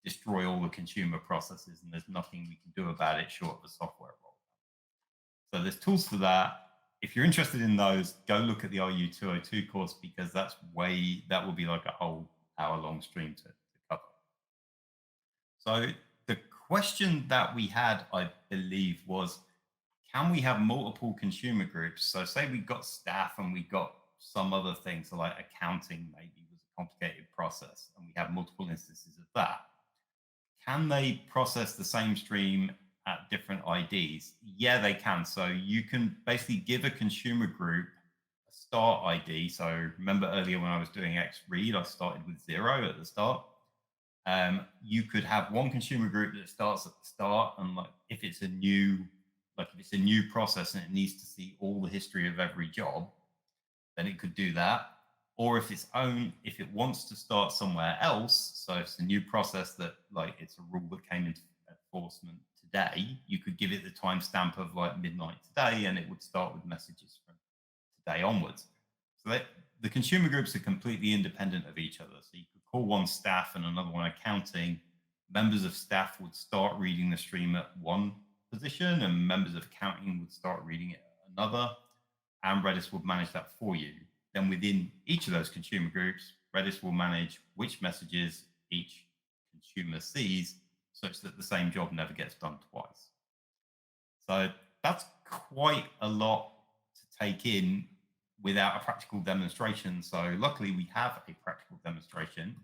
destroy all the consumer processes. And there's nothing we can do about it short of a software rollout. So there's tools for that. If you're interested in those, go look at the RU202 course, because that will be like a whole hour-long stream to cover. So the question that we had, I believe, was, can we have multiple consumer groups? So say we got staff and we got some other things, so like accounting maybe was a complicated process, and we have multiple instances of that. Can they process the same stream at different IDs? Yeah, they can. So you can basically give a consumer group a start ID. So remember earlier when I was doing XREAD, I started with 0 at the start. You could have one consumer group that starts at the start, and like if it's a new process and it needs to see all the history of every job, then it could do that. Or if it wants to start somewhere else, so if it's a new process that like it's a rule that came into enforcement today, you could give it the timestamp of like midnight today, and it would start with messages from today onwards. So the consumer groups are completely independent of each other. So you could call one staff and another one accounting. Members of staff would start reading the stream at one position, and members of accounting would start reading it at another, and Redis would manage that for you. Then within each of those consumer groups, Redis will manage which messages each consumer sees, such that the same job never gets done twice. So that's quite a lot to take in without a practical demonstration. So luckily we have a practical demonstration,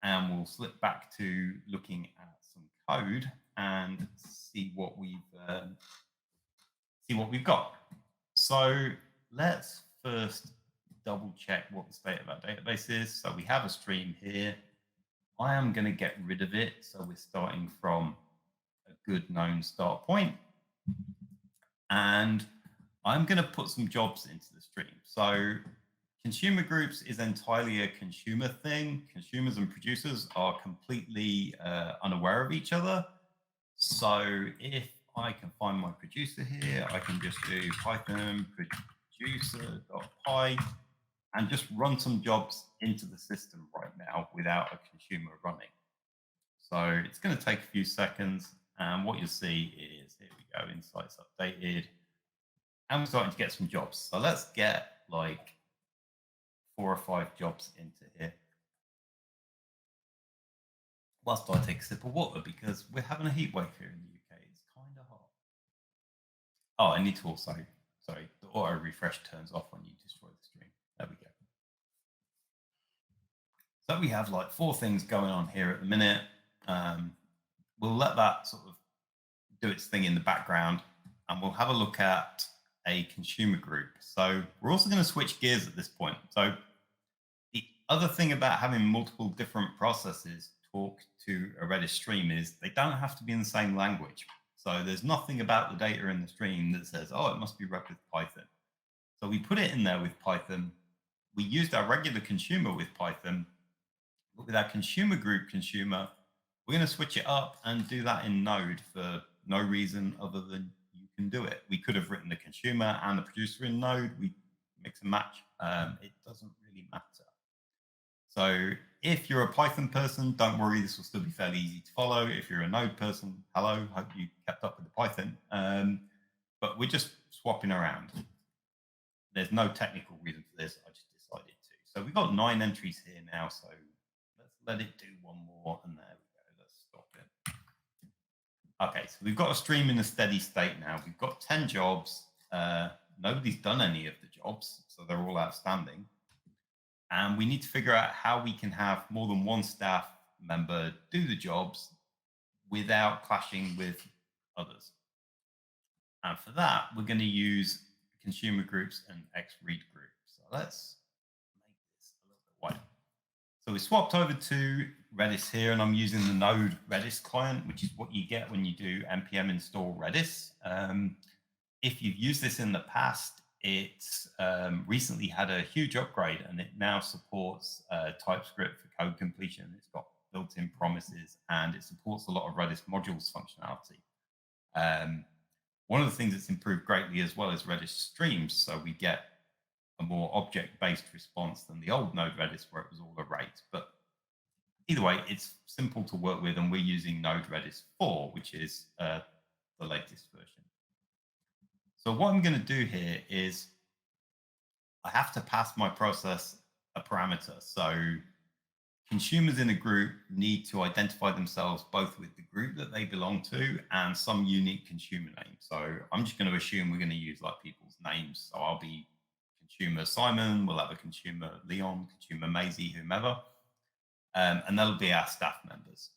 and we'll slip back to looking at some code and see what we've got. So let's first double check what the state of our database is. So we have a stream here. I am going to get rid of it. So we're starting from a good known start point. And I'm going to put some jobs into the stream. So consumer groups is entirely a consumer thing. Consumers and producers are completely unaware of each other. So if I can find my producer here, I can just do Python producer.py and just run some jobs into the system right now without a consumer running. So it's going to take a few seconds, and what you'll see is, here we go, Insight's updated, and we're starting to get some jobs. So let's get like 4 or 5 jobs into here. Whilst I take a sip of water, because we're having a heat wave here in the UK. It's kind of hot. Oh, I need to also, sorry, the auto refresh turns off when you destroy the stream. There we go. So we have like 4 things going on here at the minute. We'll let that sort of do its thing in the background, and we'll have a look at a consumer group. So we're also going to switch gears at this point. So the other thing about having multiple different processes talk to a Redis stream is they don't have to be in the same language. So there's nothing about the data in the stream that says, oh, it must be read with Python. So we put it in there with Python. We used our regular consumer with Python, but with our consumer group consumer, we're going to switch it up and do that in Node for no reason other than you can do it. We could have written the consumer and the producer in Node. We mix and match. It doesn't really matter. So if you're a Python person, don't worry, this will still be fairly easy to follow. If you're a Node person, hello, hope you kept up with the Python. But we're just swapping around. There's no technical reason for this. I just decided to. So we've got 9 entries here now. So let's let it do one more. And there we go. Let's stop it. Okay, so we've got a stream in a steady state now. We've got 10 jobs. Nobody's done any of the jobs, so they're all outstanding. And we need to figure out how we can have more than one staff member do the jobs without clashing with others. And for that, we're going to use consumer groups and XREAD groups. So let's make this a little bit wider. So we swapped over to Redis here, and I'm using the Node Redis client, which is what you get when you do npm install Redis. If you've used this in the past, it's recently had a huge upgrade, and it now supports TypeScript for code completion. It's got built-in promises, and it supports a lot of Redis modules functionality. One of the things that's improved greatly as well is Redis Streams, so we get a more object-based response than the old Node Redis, where it was all arrays. But either way, it's simple to work with, and we're using Node Redis 4, which is the latest version. So what I'm going to do here is I have to pass my process a parameter. So consumers in a group need to identify themselves both with the group that they belong to and some unique consumer name. So I'm just going to assume we're going to use like people's names. So I'll be consumer Simon, we'll have a consumer Leon, consumer Maisie, whomever, and that'll be our staff members.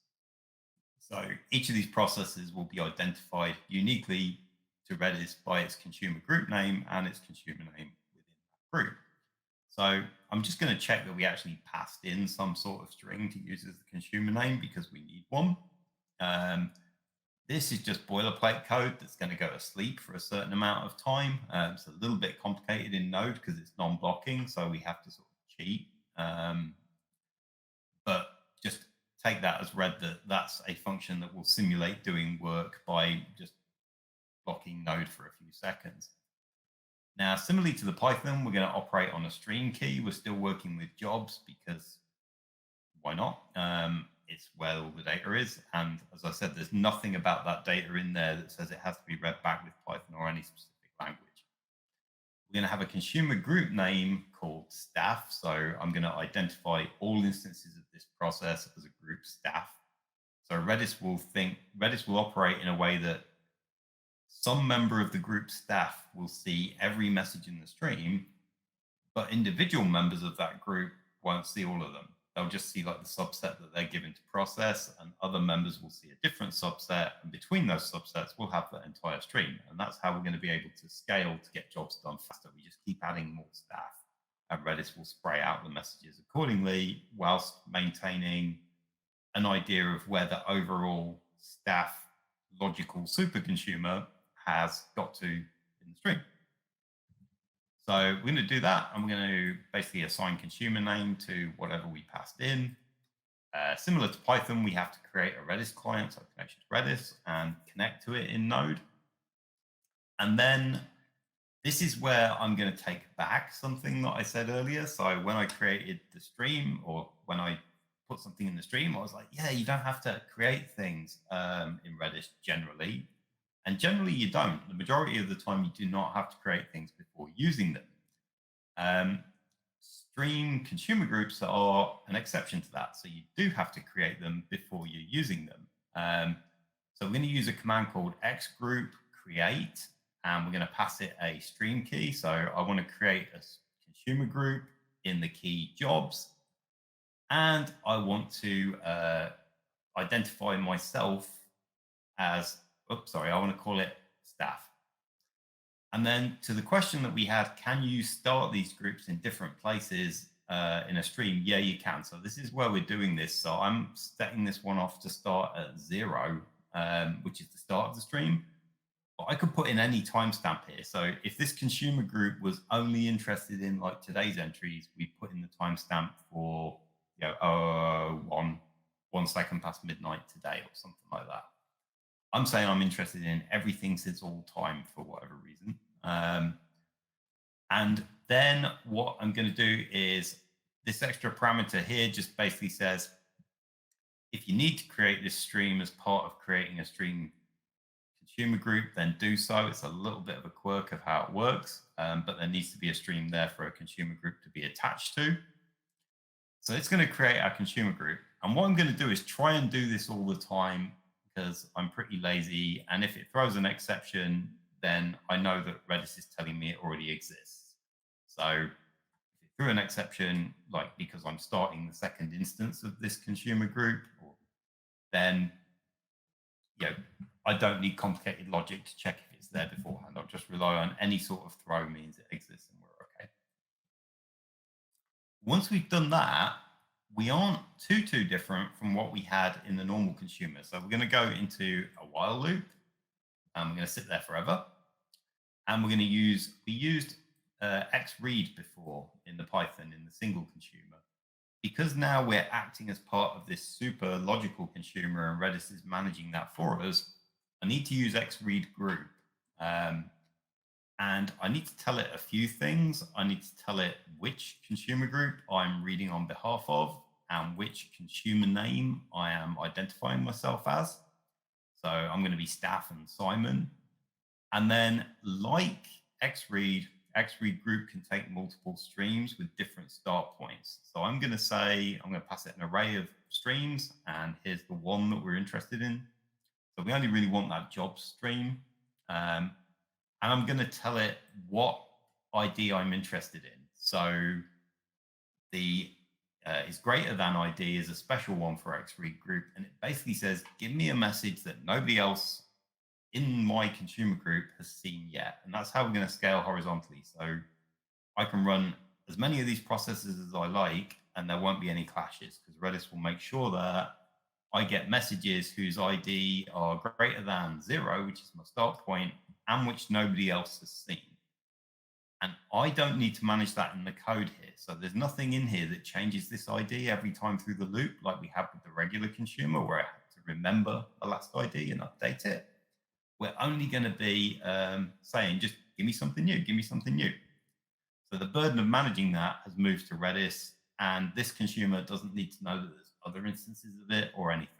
So each of these processes will be identified uniquely to Redis by its consumer group name and its consumer name within that group. So I'm just going to check that we actually passed in some sort of string to use as the consumer name because we need one. This is just boilerplate code that's going to go to sleep for a certain amount of time. It's a little bit complicated in Node because it's non-blocking, so we have to sort of cheat. But just take that as read that that's a function that will simulate doing work by just blocking Node for a few seconds. Now, similarly to the Python, we're going to operate on a stream key. We're still working with jobs because why not? It's where all the data is. And as I said, there's nothing about that data in there that says it has to be read back with Python or any specific language. We're going to have a consumer group name called staff. So I'm going to identify all instances of this process as a group staff. So Redis will operate in a way that some member of the group staff will see every message in the stream, but individual members of that group won't see all of them. They'll just see like the subset that they're given to process, and other members will see a different subset. And between those subsets, we'll have the entire stream. And that's how we're going to be able to scale to get jobs done faster. We just keep adding more staff, and Redis will spray out the messages accordingly whilst maintaining an idea of where the overall staff logical superconsumer has got to in the stream. So we're going to do that, and we're going to basically assign consumer name to whatever we passed in. Similar to Python, we have to create a Redis client, so connection to Redis, and connect to it in Node. And then this is where I'm going to take back something that I said earlier. So when I created the stream, or when I put something in the stream, I was like, yeah, you don't have to create things in Redis generally. And generally you don't. The majority of the time you do not have to create things before using them. Stream consumer groups are an exception to that. So you do have to create them before you're using them. So we're going to use a command called xgroup create, and we're going to pass it a stream key. So I want to create a consumer group in the key jobs. And I want to identify myself as, I want to call it staff. And then to the question that we had, can you start these groups in different places in a stream? Yeah, you can. So this is where we're doing this. So I'm setting this one off to start at 0, which is the start of the stream. But I could put in any timestamp here. So if this consumer group was only interested in like today's entries, we put in the timestamp for 1 second past midnight today or something like that. I'm saying I'm interested in everything since all time for whatever reason. And then what I'm going to do is this extra parameter here just basically says, if you need to create this stream as part of creating a stream consumer group, then do so. It's a little bit of a quirk of how it works, but there needs to be a stream there for a consumer group to be attached to. So it's going to create our consumer group. And what I'm going to do is try and do this all the time because I'm pretty lazy. And if it throws an exception, then I know that Redis is telling me it already exists. So if it threw an exception, like because I'm starting the second instance of this consumer group, then I don't need complicated logic to check if it's there beforehand. I'll just rely on any sort of throw means it exists and we're okay. Once we've done that, we aren't too different from what we had in the normal consumer. So we're going to go into a while loop and we're going to sit there forever. And we're going to use, we used XREAD before in the Python in the single consumer. Because now we're acting as part of this super logical consumer and Redis is managing that for us, I need to use XREADGROUP. And I need to tell it a few things. I need to tell it which consumer group I'm reading on behalf of and which consumer name I am identifying myself as. So I'm going to be Staff and Simon. And then like XREAD, XREADGROUP can take multiple streams with different start points. So I'm going to say, I'm going to pass it an array of streams, and here's the one that we're interested in. So we only really want that job stream. And I'm going to tell it what ID I'm interested in. So the is greater than ID is a special one for XREADGROUP. And it basically says, give me a message that nobody else in my consumer group has seen yet. And that's how we're going to scale horizontally. So I can run as many of these processes as I like, and there won't be any clashes because Redis will make sure that I get messages whose ID are greater than 0, which is my start point, and which nobody else has seen. And I don't need to manage that in the code here. So there's nothing in here that changes this ID every time through the loop like we have with the regular consumer where I have to remember the last ID and update it. We're only going to be saying, just give me something new, give me something new. So the burden of managing that has moved to Redis, and this consumer doesn't need to know that there's other instances of it or anything.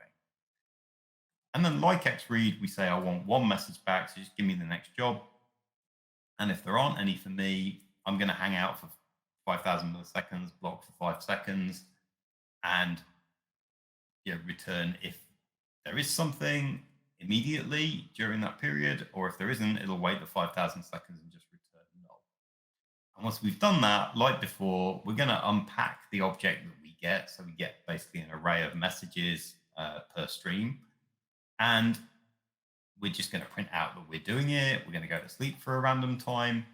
And then like XREAD, we say, I want one message back, so just give me the next job. And if there aren't any for me, I'm going to hang out for 5,000 milliseconds, block for 5 seconds, and return if there is something immediately during that period, or if there isn't, it'll wait the 5,000 seconds and just return null. And once we've done that, like before, we're going to unpack the object that we get. So we get basically an array of messages per stream. And we're just going to print out that we're doing it. We're going to go to sleep for a random time.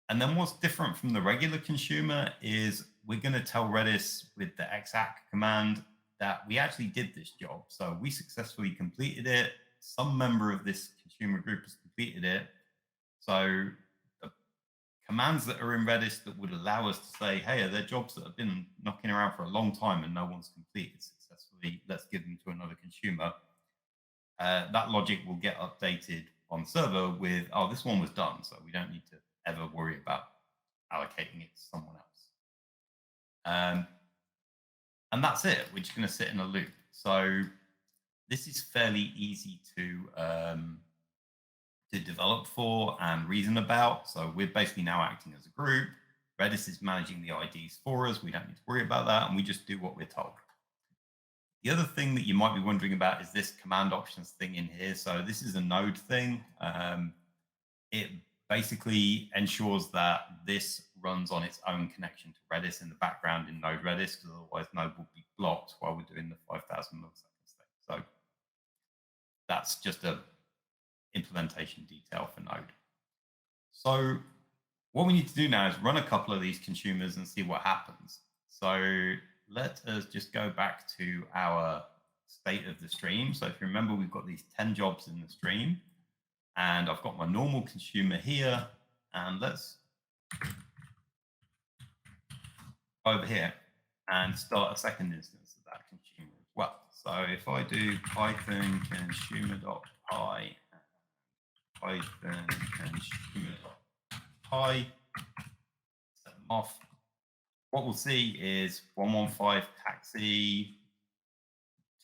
And then what's different from the regular consumer is we're going to tell Redis with the XADD command that we actually did this job. So we successfully completed it. Some member of this consumer group has completed it. So the commands that are in Redis that would allow us to say, hey, are there jobs that have been knocking around for a long time and no one's completed successfully? Let's give them to another consumer. That logic will get updated on the server with, oh, this one was done. So we don't need to ever worry about allocating it to someone else. And that's it. We're just going to sit in a loop. So this is fairly easy to develop for and reason about. So we're basically now acting as a group. Redis is managing the IDs for us. We don't need to worry about that. And we just do what we're told. The other thing that you might be wondering about is this command options thing in here. So this is a Node thing. It basically ensures that this runs on its own connection to Redis in the background in Node Redis, because otherwise Node will be blocked while we're doing the 5,000 milliseconds thing. So that's just a implementation detail for Node. So what we need to do now is run a couple of these consumers and see what happens. So let us just go back to our state of the stream. So if you remember, we've got these 10 jobs in the stream, and I've got my normal consumer here, and let's go over here and start a second instance of that consumer as well. So if I do Python consumer.py, Python consumer.py, set them off, what we'll see is 115 taxi,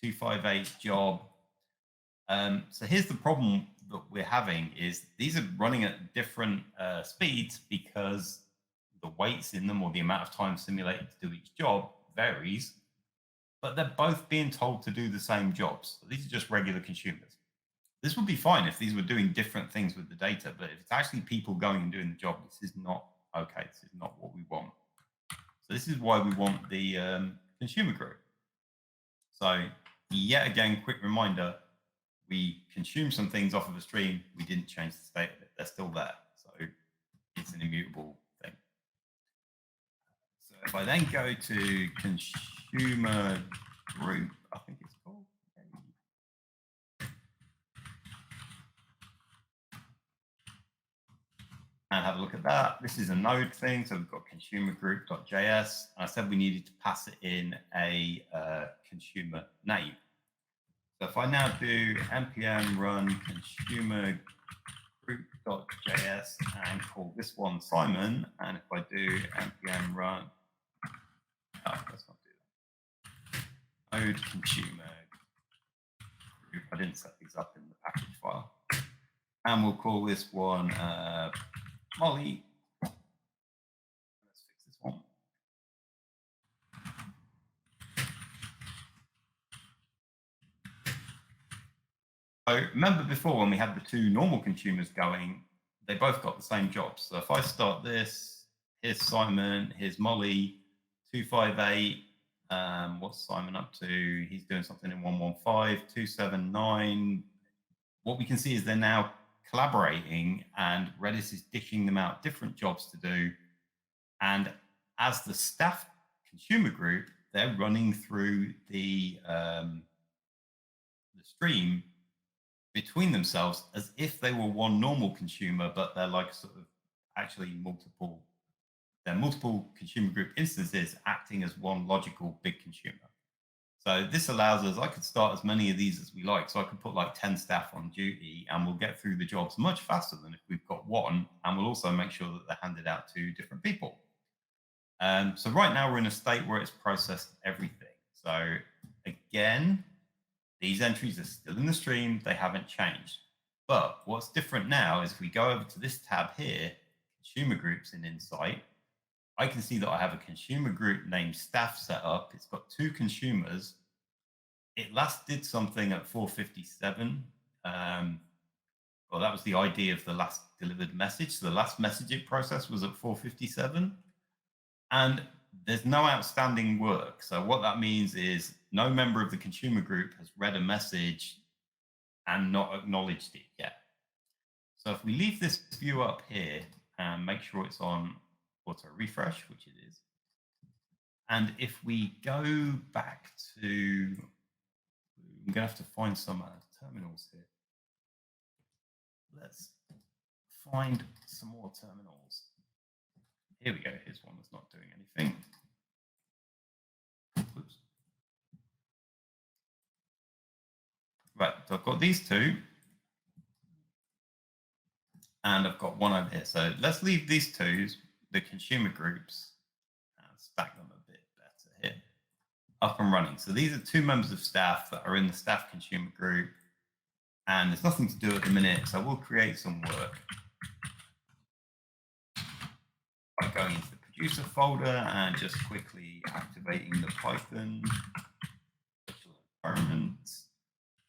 258 job. So here's the problem that we're having is these are running at different speeds because the weights in them or the amount of time simulated to do each job varies, but they're both being told to do the same jobs. So these are just regular consumers. This would be fine if these were doing different things with the data, but if it's actually people going and doing the job, this is not okay. This is not what we want. So this is why we want the consumer group. So yet again, quick reminder, we consume some things off of a stream. We didn't change the state of it. They're still there. So it's an immutable thing. So if I then go to consumer group, I think it's called. And have a look at that. This is a node thing. So we've got consumer group.js. I said we needed to pass it in a consumer name. So if I now do npm run consumer group.js and call this one Simon, and if I do npm run, let's not do that. Node consumer group. I didn't set these up in the package file. And we'll call this one Molly. Let's fix this one. So remember before when we had the two normal consumers going, they both got the same jobs. So if I start this, here's Simon, here's Molly, 258. What's Simon up to? He's doing something in 115, 279. What we can see is they're now collaborating and Redis is dishing them out different jobs to do. And as the staff consumer group, they're running through the stream between themselves as if they were one normal consumer, but they're like sort of actually multiple consumer group instances acting as one logical big consumer. So this allows us, I could start as many of these as we like. So I could put like 10 staff on duty and we'll get through the jobs much faster than if we've got one. And we'll also make sure that they're handed out to different people. So right now we're in a state where it's processed everything. So again, these entries are still in the stream. They haven't changed. But what's different now is if we go over to this tab here, consumer groups in Insight, I can see that I have a consumer group named staff set up. It's got two consumers. It last did something at 4:57. Well, that was the ID of the last delivered message. So the last message it processed was at 4:57. And there's no outstanding work. So what that means is no member of the consumer group has read a message and not acknowledged it yet. So if we leave this view up here and make sure it's on auto refresh, which it is. And if we go back to, I'm going to have to find some terminals here. Let's find some more terminals. Here we go. Here's one that's not doing anything. Oops. Right, so I've got these two. And I've got one over here. So let's leave these two, the consumer groups, and stack them a bit better here, up and running. So these are two members of staff that are in the staff consumer group. And there's nothing to do at the minute. So we'll create some work by going into the producer folder and just quickly activating the Python virtual environment.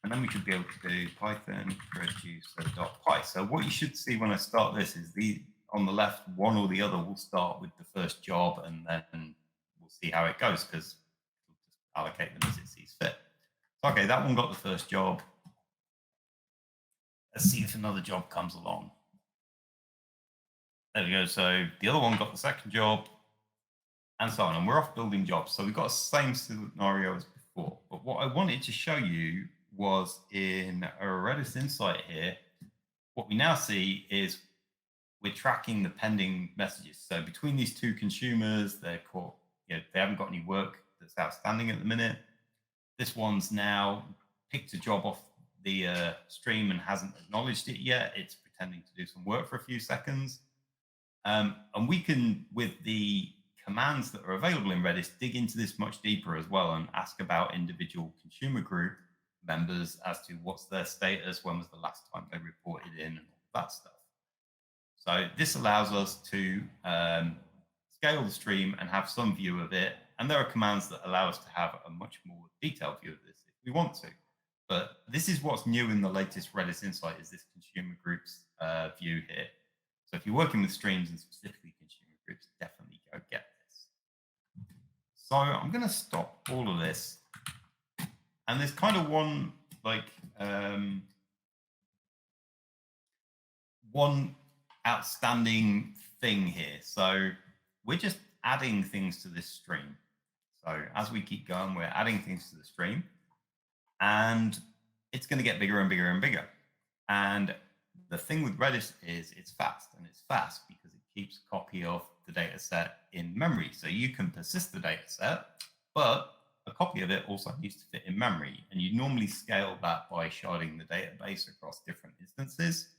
And then we should be able to do Python producer.py. So what you should see when I start this is on the left, one or the other will start with the first job, and then we'll see how it goes because it'll just allocate them as it sees fit. So, okay, that one got the first job. Let's see if another job comes along. there we go. So the other one got the second job, and so on. And we're off building jobs. So we've got the same scenario as before. But what I wanted to show you was in a RedisInsight here, what we now see is we're tracking the pending messages. So between these two consumers, they're caught, they haven't got any work that's outstanding at the minute. This one's now picked a job off the stream and hasn't acknowledged it yet. It's pretending to do some work for a few seconds. And we can, with the commands that are available in Redis, dig into this much deeper as well and ask about individual consumer group members as to what's their status, when was the last time they reported in, and all that stuff. So this allows us to scale the stream and have some view of it. And there are commands that allow us to have a much more detailed view of this if we want to. But this is what's new in the latest RedisInsight, is this consumer groups view here. So if you're working with streams and specifically consumer groups, definitely go get this. So I'm going to stop all of this. And there's kind of one, one outstanding thing here. So we're just adding things to this stream. So as we keep going, we're adding things to the stream, and it's going to get bigger and bigger and bigger. And the thing with Redis is it's fast, and it's fast because it keeps a copy of the data set in memory. So you can persist the data set, but a copy of it also needs to fit in memory. And you normally scale that by sharding the database across different instances.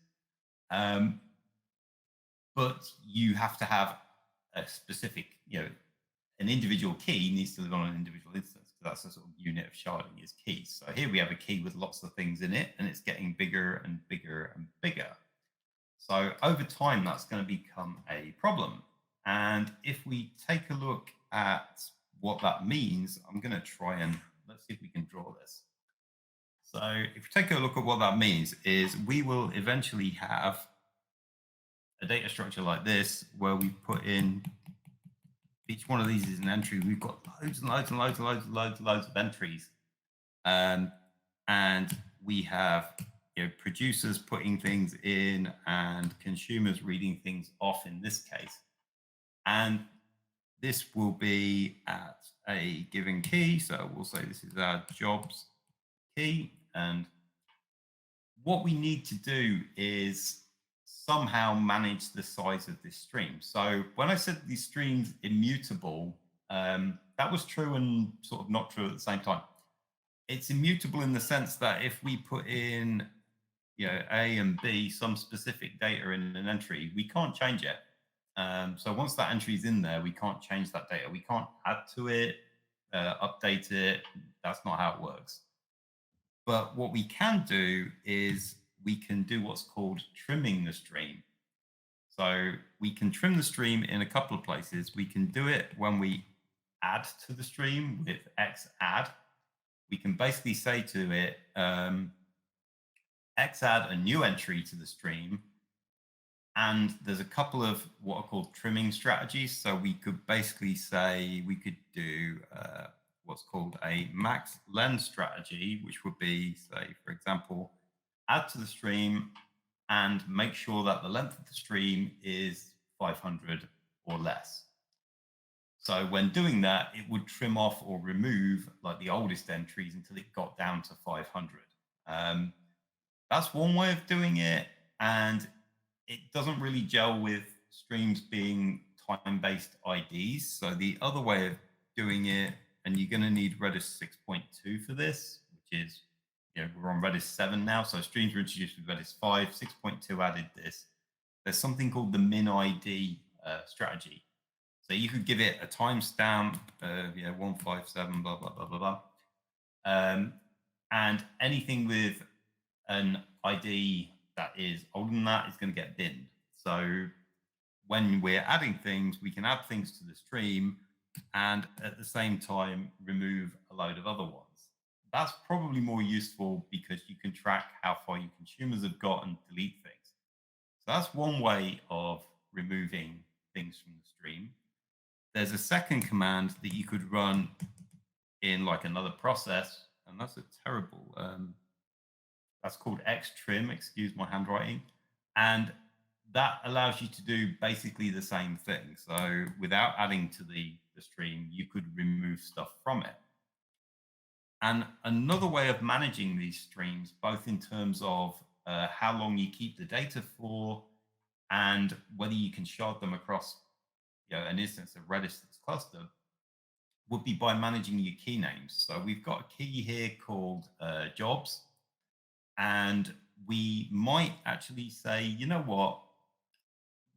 But you have to have a specific, an individual key needs to live on an individual instance. That's a sort of unit of sharding is keys. So here we have a key with lots of things in it, and it's getting bigger and bigger and bigger. So over time, that's going to become a problem. And if we take a look at what that means, I'm going to try and let's see if we can draw this. So if we take a look at what that means, is we will eventually have a data structure like this, where we put in each one of these is an entry. We've got loads and loads and loads and loads and loads and loads of entries. And we have producers putting things in and consumers reading things off in this case. And this will be at a given key. So we'll say this is our jobs key. And what we need to do is somehow manage the size of this stream. So when I said these streams immutable, that was true and sort of not true at the same time. It's immutable in the sense that if we put in A and B, some specific data in an entry, we can't change it. So once that entry is in there, we can't change that data. We can't add to it, update it. That's not how it works. But what we can do is we can do what's called trimming the stream. So we can trim the stream in a couple of places. We can do it when we add to the stream with XADD. We can basically say to it, XADD a new entry to the stream. And there's a couple of what are called trimming strategies. So we could basically say we could do what's called a max length strategy, which would be, say, for example, add to the stream and make sure that the length of the stream is 500 or less. So when doing that, it would trim off or remove like the oldest entries until it got down to 500. That's one way of doing it, and it doesn't really gel with streams being time-based IDs. So the other way of doing it, and you're going to need Redis 6.2 for this, which is, we're on Redis 7 now. So streams were introduced with Redis 5, 6.2 added this. There's something called the min ID strategy. So you could give it a timestamp, 157, blah, blah, blah, blah, blah. And anything with an ID that is older than that is going to get binned. So when we're adding things, we can add things to the stream and at the same time remove a load of other ones. That's probably more useful because you can track how far your consumers have got and delete things. So that's one way of removing things from the stream. There's a second command that you could run in like another process, and that's a terrible, that's called XTRIM, excuse my handwriting. And that allows you to do basically the same thing. So without adding to the stream, you could remove stuff from it. And another way of managing these streams, both in terms of how long you keep the data for and whether you can shard them across an instance of Redis that's clustered, would be by managing your key names. So we've got a key here called jobs, and we might actually say, you know what,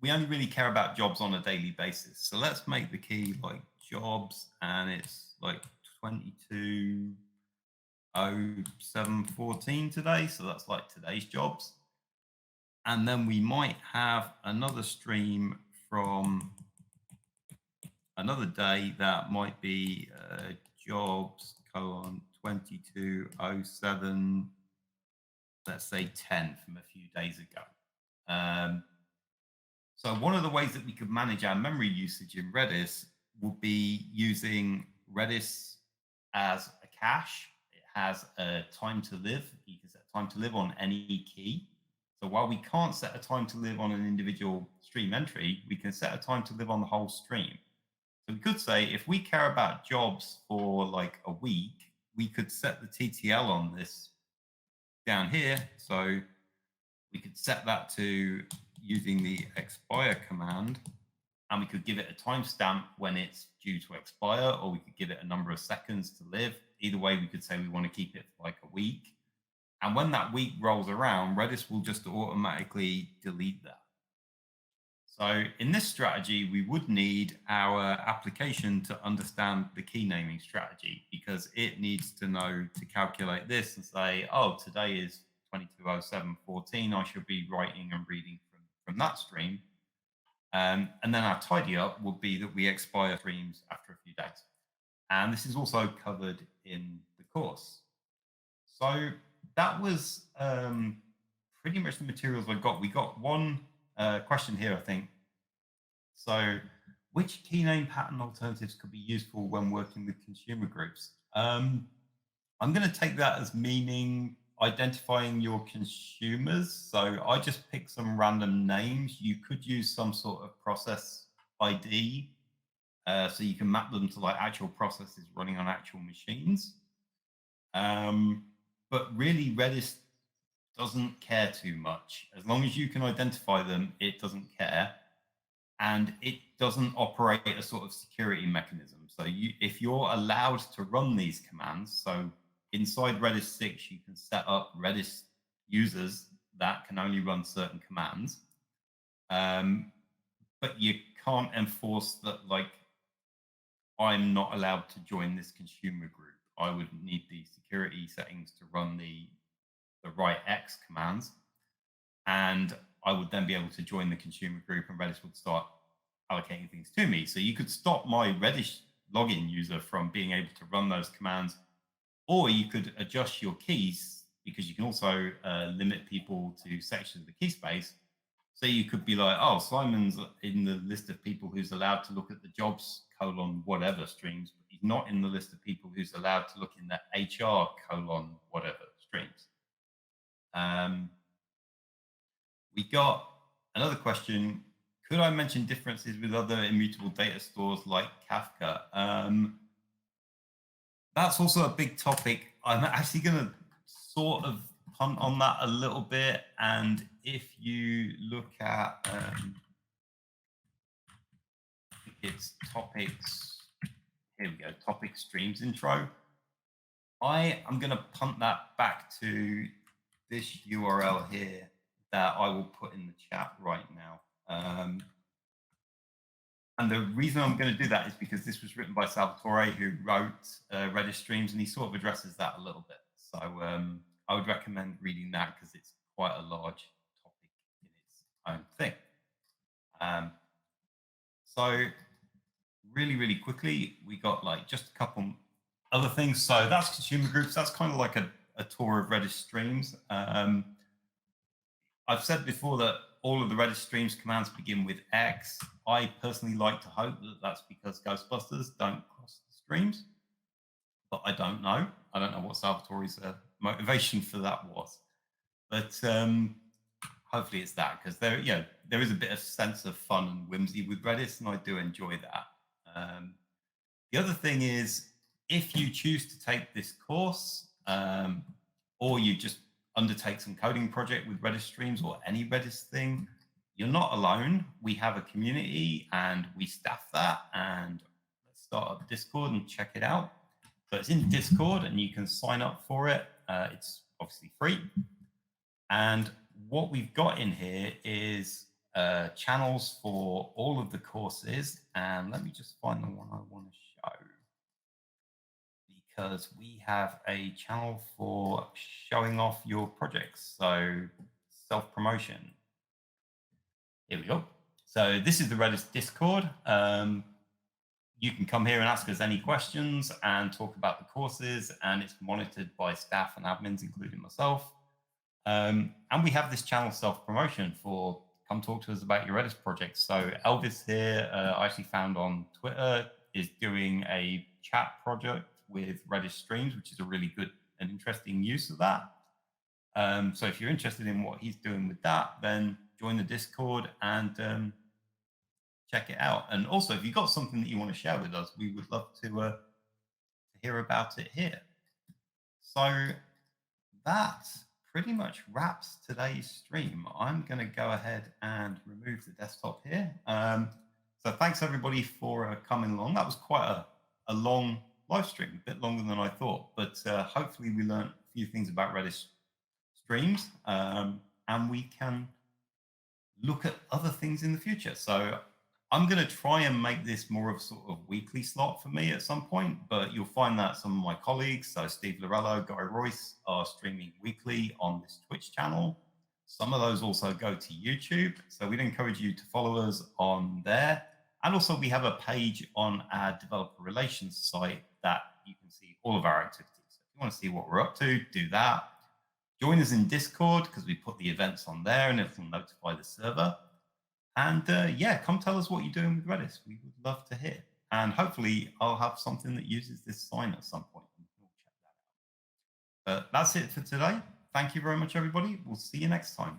we only really care about jobs on a daily basis. So let's make the key like jobs, and it's like 220714 today. So that's like today's jobs. And then we might have another stream from another day that might be jobs : 2207, let's say 10 from a few days ago. So one of the ways that we could manage our memory usage in Redis would be using Redis as a cache. It has a time to live. You can set time to live on any key. So while we can't set a time to live on an individual stream entry, we can set a time to live on the whole stream. So we could say if we care about jobs for like a week, we could set the TTL on this down here. So we could set that to using the expire command, and we could give it a timestamp when it's due to expire, or we could give it a number of seconds to live. Either way, we could say we want to keep it for like a week. And when that week rolls around, Redis will just automatically delete that. So in this strategy, we would need our application to understand the key naming strategy, because it needs to know to calculate this and say, oh, today is 220714. I should be writing and reading from that stream. And then our tidy up would be that we expire streams after a few days. And this is also covered in the course. So that was pretty much the materials I got. We got one question here, I think. So which key name pattern alternatives could be useful when working with consumer groups? I'm going to take that as meaning identifying your consumers. So I just picked some random names. You could use some sort of process ID, so you can map them to like actual processes running on actual machines. But really, Redis doesn't care too much. As long as you can identify them, it doesn't care. And it doesn't operate a sort of security mechanism. So if you're allowed to run these commands, so inside Redis 6, you can set up Redis users that can only run certain commands. But you can't enforce that, like, I'm not allowed to join this consumer group. I would need the security settings to run the right X commands. And I would then be able to join the consumer group, and Redis would start allocating things to me. So you could stop my Redis login user from being able to run those commands, or you could adjust your keys, because you can also limit people to sections of the key space. So you could be like, oh, Simon's in the list of people who's allowed to look at the jobs : whatever streams, but he's not in the list of people who's allowed to look in the HR : whatever streams. We got another question. Could I mention differences with other immutable data stores like Kafka? That's also a big topic. I'm actually going to sort of punt on that a little bit. And if you look at, it's topics, here we go, topic streams intro. I am going to punt that back to this URL here that I will put in the chat right now. And the reason I'm going to do that is because this was written by Salvatore, who wrote Redis Streams, and he sort of addresses that a little bit. So I would recommend reading that, because it's quite a large topic in its own thing. So really quickly, we got like just a couple other things. So that's consumer groups. That's kind of like a tour of Redis Streams. I've said before that all of the Redis Streams commands begin with X. I personally like to hope that that's because Ghostbusters don't cross the streams, but I don't know. I don't know what Salvatore's motivation for that was. But hopefully it's that, because there is a bit of sense of fun and whimsy with Redis, and I do enjoy that. The other thing is, if you choose to take this course, or you just undertake some coding project with Redis Streams or any Redis thing, you're not alone. We have a community and we staff that. And let's start up Discord and check it out. So it's in Discord and you can sign up for it. It's obviously free. And what we've got in here is channels for all of the courses. And let me just find the one I want to show, because we have a channel for showing off your projects. So self-promotion. Here we go. So this is the Redis Discord. You can come here and ask us any questions and talk about the courses, and it's monitored by staff and admins, including myself. And we have this channel self-promotion for come talk to us about your Redis project. So Elvis here, I actually found on Twitter, is doing a chat project with Redis Streams, which is a really good and interesting use of that. So if you're interested in what he's doing with that, then join the Discord and check it out. And also, if you've got something that you want to share with us, we would love to hear about it here. So that pretty much wraps today's stream. I'm going to go ahead and remove the desktop here. So thanks everybody for coming along. That was quite a long live stream, a bit longer than I thought, but hopefully we learned a few things about Redis Streams, and we can look at other things in the future. So I'm going to try and make this more of sort of weekly slot for me at some point, but you'll find that some of my colleagues, so Steve Lorello, Guy Royce, are streaming weekly on this Twitch channel. Some of those also go to YouTube, so we'd encourage you to follow us on there. And also we have a page on our developer relations site that you can see all of our activities. So if you want to see what we're up to, do that. Join us in Discord, because we put the events on there and it'll notify the server. And yeah, come tell us what you're doing with Redis. We would love to hear. And hopefully I'll have something that uses this sign at some point. We'll check that out. But that's it for today. Thank you very much, everybody. We'll see you next time.